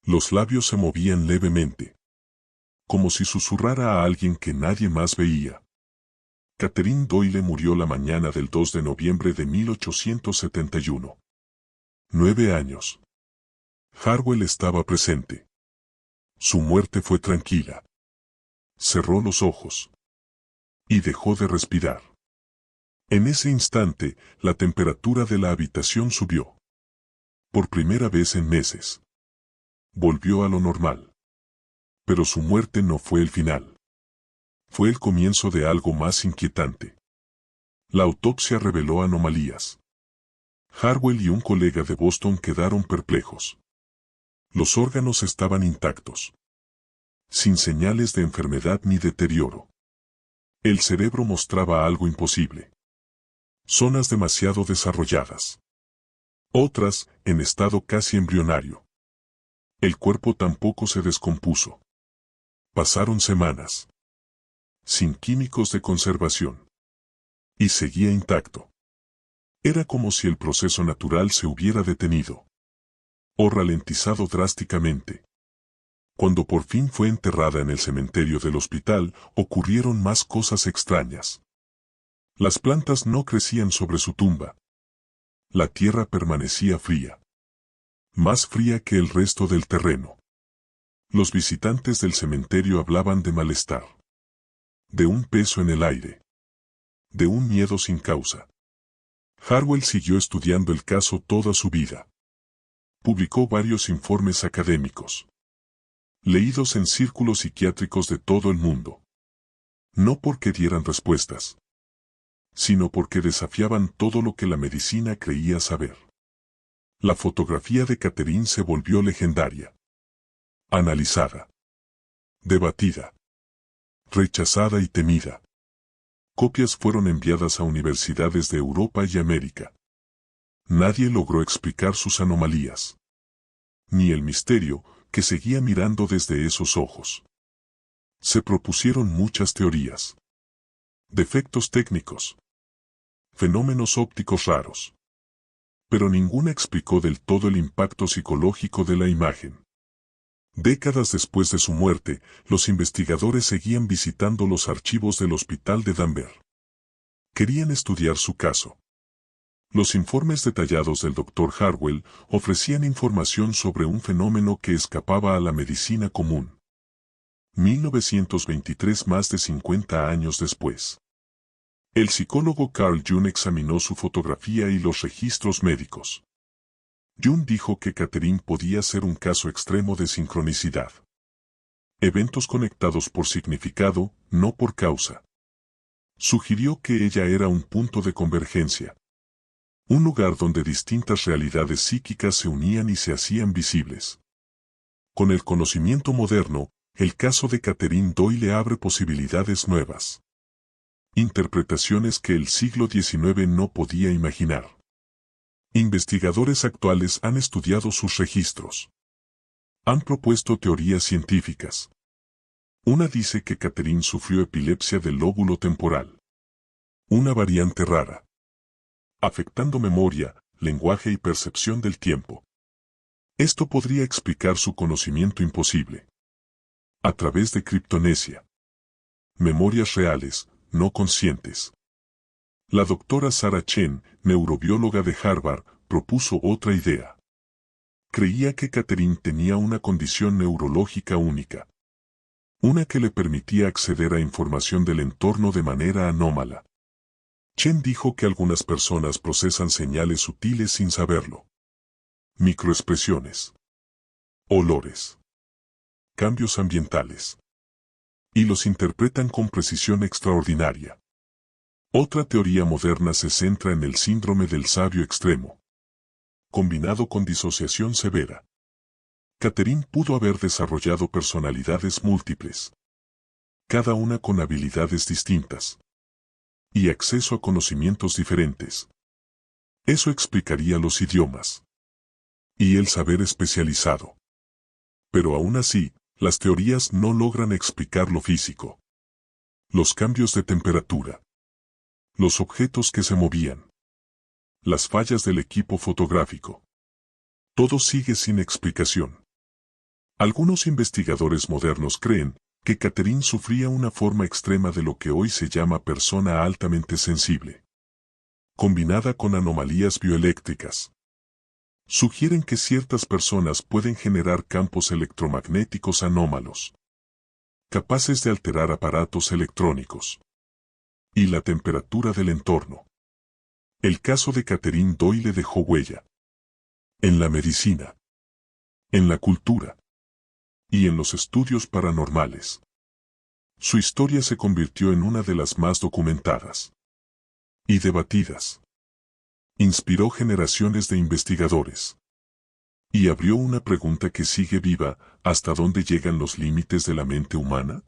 Los labios se movían levemente. Como si susurrara a alguien que nadie más veía. Catherine Doyle murió la mañana del 2 de noviembre de 1871. 9 años. Harwell estaba presente. Su muerte fue tranquila. Cerró los ojos. Y dejó de respirar. En ese instante, la temperatura de la habitación subió. Por primera vez en meses. Volvió a lo normal. Pero su muerte no fue el final. Fue el comienzo de algo más inquietante. La autopsia reveló anomalías. Harwell y un colega de Boston quedaron perplejos. Los órganos estaban intactos. Sin señales de enfermedad ni deterioro. El cerebro mostraba algo imposible. Zonas demasiado desarrolladas. Otras, en estado casi embrionario. El cuerpo tampoco se descompuso. Pasaron semanas. Sin químicos de conservación. Y seguía intacto. Era como si el proceso natural se hubiera detenido. O ralentizado drásticamente. Cuando por fin fue enterrada en el cementerio del hospital, ocurrieron más cosas extrañas. Las plantas no crecían sobre su tumba. La tierra permanecía fría. Más fría que el resto del terreno. Los visitantes del cementerio hablaban de malestar. De un peso en el aire. De un miedo sin causa. Harwell siguió estudiando el caso toda su vida. Publicó varios informes académicos. Leídos en círculos psiquiátricos de todo el mundo. No porque dieran respuestas, sino porque desafiaban todo lo que la medicina creía saber. La fotografía de Catherine se volvió legendaria. Analizada. Debatida. Rechazada y temida. Copias fueron enviadas a universidades de Europa y América. Nadie logró explicar sus anomalías. Ni el misterio que seguía mirando desde esos ojos. Se propusieron muchas teorías. Defectos técnicos. Fenómenos ópticos raros. Pero ninguna explicó del todo el impacto psicológico de la imagen. Décadas después de su muerte, los investigadores seguían visitando los archivos del hospital de Danvers. Querían estudiar su caso. Los informes detallados del Dr. Harwell ofrecían información sobre un fenómeno que escapaba a la medicina común. 1923, más de 50 años después. El psicólogo Carl Jung examinó su fotografía y los registros médicos. Jung dijo que Catherine podía ser un caso extremo de sincronicidad. Eventos conectados por significado, no por causa. Sugirió que ella era un punto de convergencia. Un lugar donde distintas realidades psíquicas se unían y se hacían visibles. Con el conocimiento moderno, el caso de Catherine Doyle abre posibilidades nuevas. Interpretaciones que el siglo XIX no podía imaginar. Investigadores actuales han estudiado sus registros. Han propuesto teorías científicas. Una dice que Catherine sufrió epilepsia del lóbulo temporal. Una variante rara. Afectando memoria, lenguaje y percepción del tiempo. Esto podría explicar su conocimiento imposible. A través de criptonesia. Memorias reales, no conscientes. La doctora Sarah Chen, neurobióloga de Harvard, propuso otra idea. Creía que Catherine tenía una condición neurológica única. Una que le permitía acceder a información del entorno de manera anómala. Chen dijo que algunas personas procesan señales sutiles sin saberlo. Microexpresiones. Olores. Cambios ambientales. Y los interpretan con precisión extraordinaria. Otra teoría moderna se centra en el síndrome del sabio extremo. Combinado con disociación severa. Catherine pudo haber desarrollado personalidades múltiples. Cada una con habilidades distintas. Y acceso a conocimientos diferentes. Eso explicaría los idiomas. Y el saber especializado. Pero aún así, las teorías no logran explicar lo físico. Los cambios de temperatura. Los objetos que se movían. Las fallas del equipo fotográfico. Todo sigue sin explicación. Algunos investigadores modernos creen que Catherine sufría una forma extrema de lo que hoy se llama persona altamente sensible. Combinada con anomalías bioeléctricas. Sugieren que ciertas personas pueden generar campos electromagnéticos anómalos. Capaces de alterar aparatos electrónicos. Y la temperatura del entorno. El caso de Catherine Doyle dejó huella. En la medicina. En la cultura. Y en los estudios paranormales. Su historia se convirtió en una de las más documentadas. Y debatidas. Inspiró generaciones de investigadores. Y abrió una pregunta que sigue viva: ¿hasta dónde llegan los límites de la mente humana?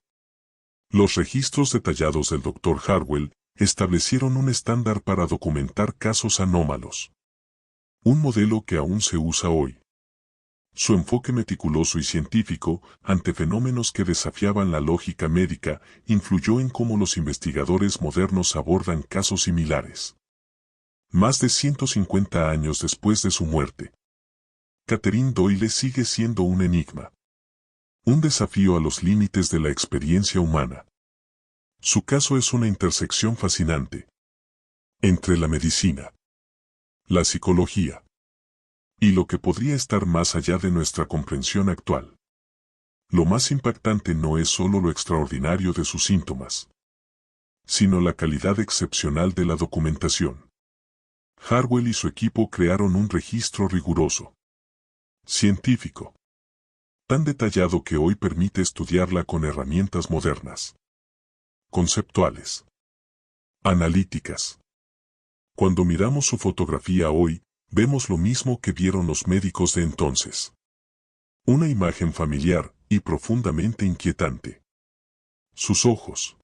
Los registros detallados del Dr. Harwell establecieron un estándar para documentar casos anómalos. Un modelo que aún se usa hoy. Su enfoque meticuloso y científico, ante fenómenos que desafiaban la lógica médica, influyó en cómo los investigadores modernos abordan casos similares. Más de 150 años después de su muerte, Catherine Doyle sigue siendo un enigma. Un desafío a los límites de la experiencia humana. Su caso es una intersección fascinante. Entre la medicina, la psicología, y lo que podría estar más allá de nuestra comprensión actual. Lo más impactante no es solo lo extraordinario de sus síntomas, sino la calidad excepcional de la documentación. Harwell y su equipo crearon un registro riguroso, científico, tan detallado que hoy permite estudiarla con herramientas modernas, conceptuales, analíticas. Cuando miramos su fotografía hoy, vemos lo mismo que vieron los médicos de entonces. Una imagen familiar y profundamente inquietante. Sus ojos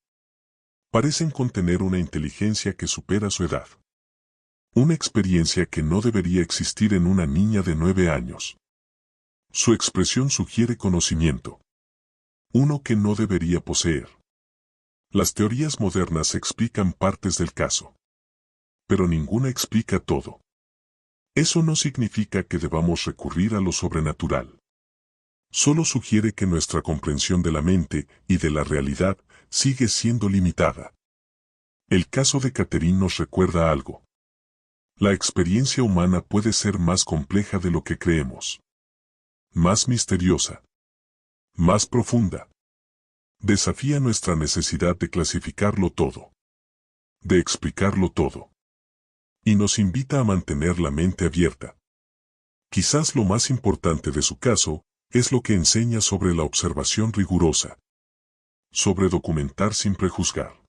parecen contener una inteligencia que supera su edad. Una experiencia que no debería existir en una niña de 9 años. Su expresión sugiere conocimiento. Uno que no debería poseer. Las teorías modernas explican partes del caso. Pero ninguna explica todo. Eso no significa que debamos recurrir a lo sobrenatural. Solo sugiere que nuestra comprensión de la mente y de la realidad sigue siendo limitada. El caso de Catherine nos recuerda algo. La experiencia humana puede ser más compleja de lo que creemos. Más misteriosa. Más profunda. Desafía nuestra necesidad de clasificarlo todo. De explicarlo todo. Y nos invita a mantener la mente abierta. Quizás lo más importante de su caso Es lo que enseña sobre la observación rigurosa. Sobre documentar sin prejuzgar.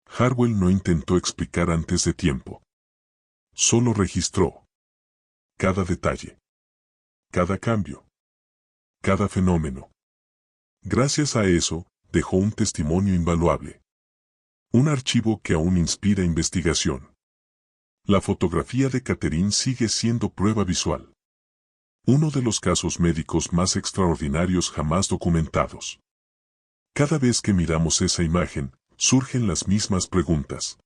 Harwell no intentó explicar antes de tiempo. Solo registró. Cada detalle. Cada cambio. Cada fenómeno. Gracias a eso, dejó un testimonio invaluable. Un archivo que aún inspira investigación. La fotografía de Catherine sigue siendo prueba visual. Uno de los casos médicos más extraordinarios jamás documentados. Cada vez que miramos esa imagen, surgen las mismas preguntas.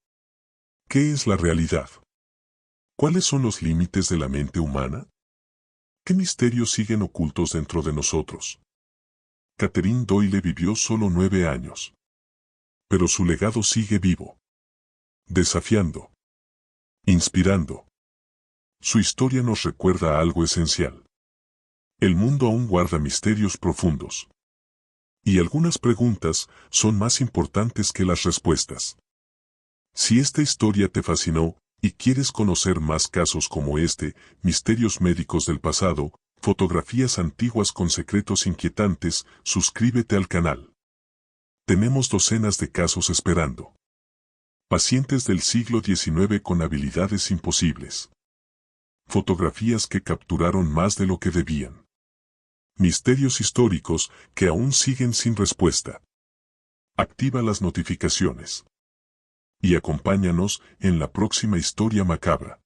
¿Qué es la realidad? ¿Cuáles son los límites de la mente humana? ¿Qué misterios siguen ocultos dentro de nosotros? Catherine Doyle vivió solo 9 años. Pero su legado sigue vivo. Desafiando. Inspirando. Su historia nos recuerda algo esencial. El mundo aún guarda misterios profundos. Y algunas preguntas son más importantes que las respuestas. Si esta historia te fascinó, y quieres conocer más casos como este, misterios médicos del pasado, fotografías antiguas con secretos inquietantes, suscríbete al canal. Tenemos docenas de casos esperando. Pacientes del siglo XIX con habilidades imposibles. Fotografías que capturaron más de lo que debían. Misterios históricos que aún siguen sin respuesta. Activa las notificaciones. Y acompáñanos en la próxima historia macabra.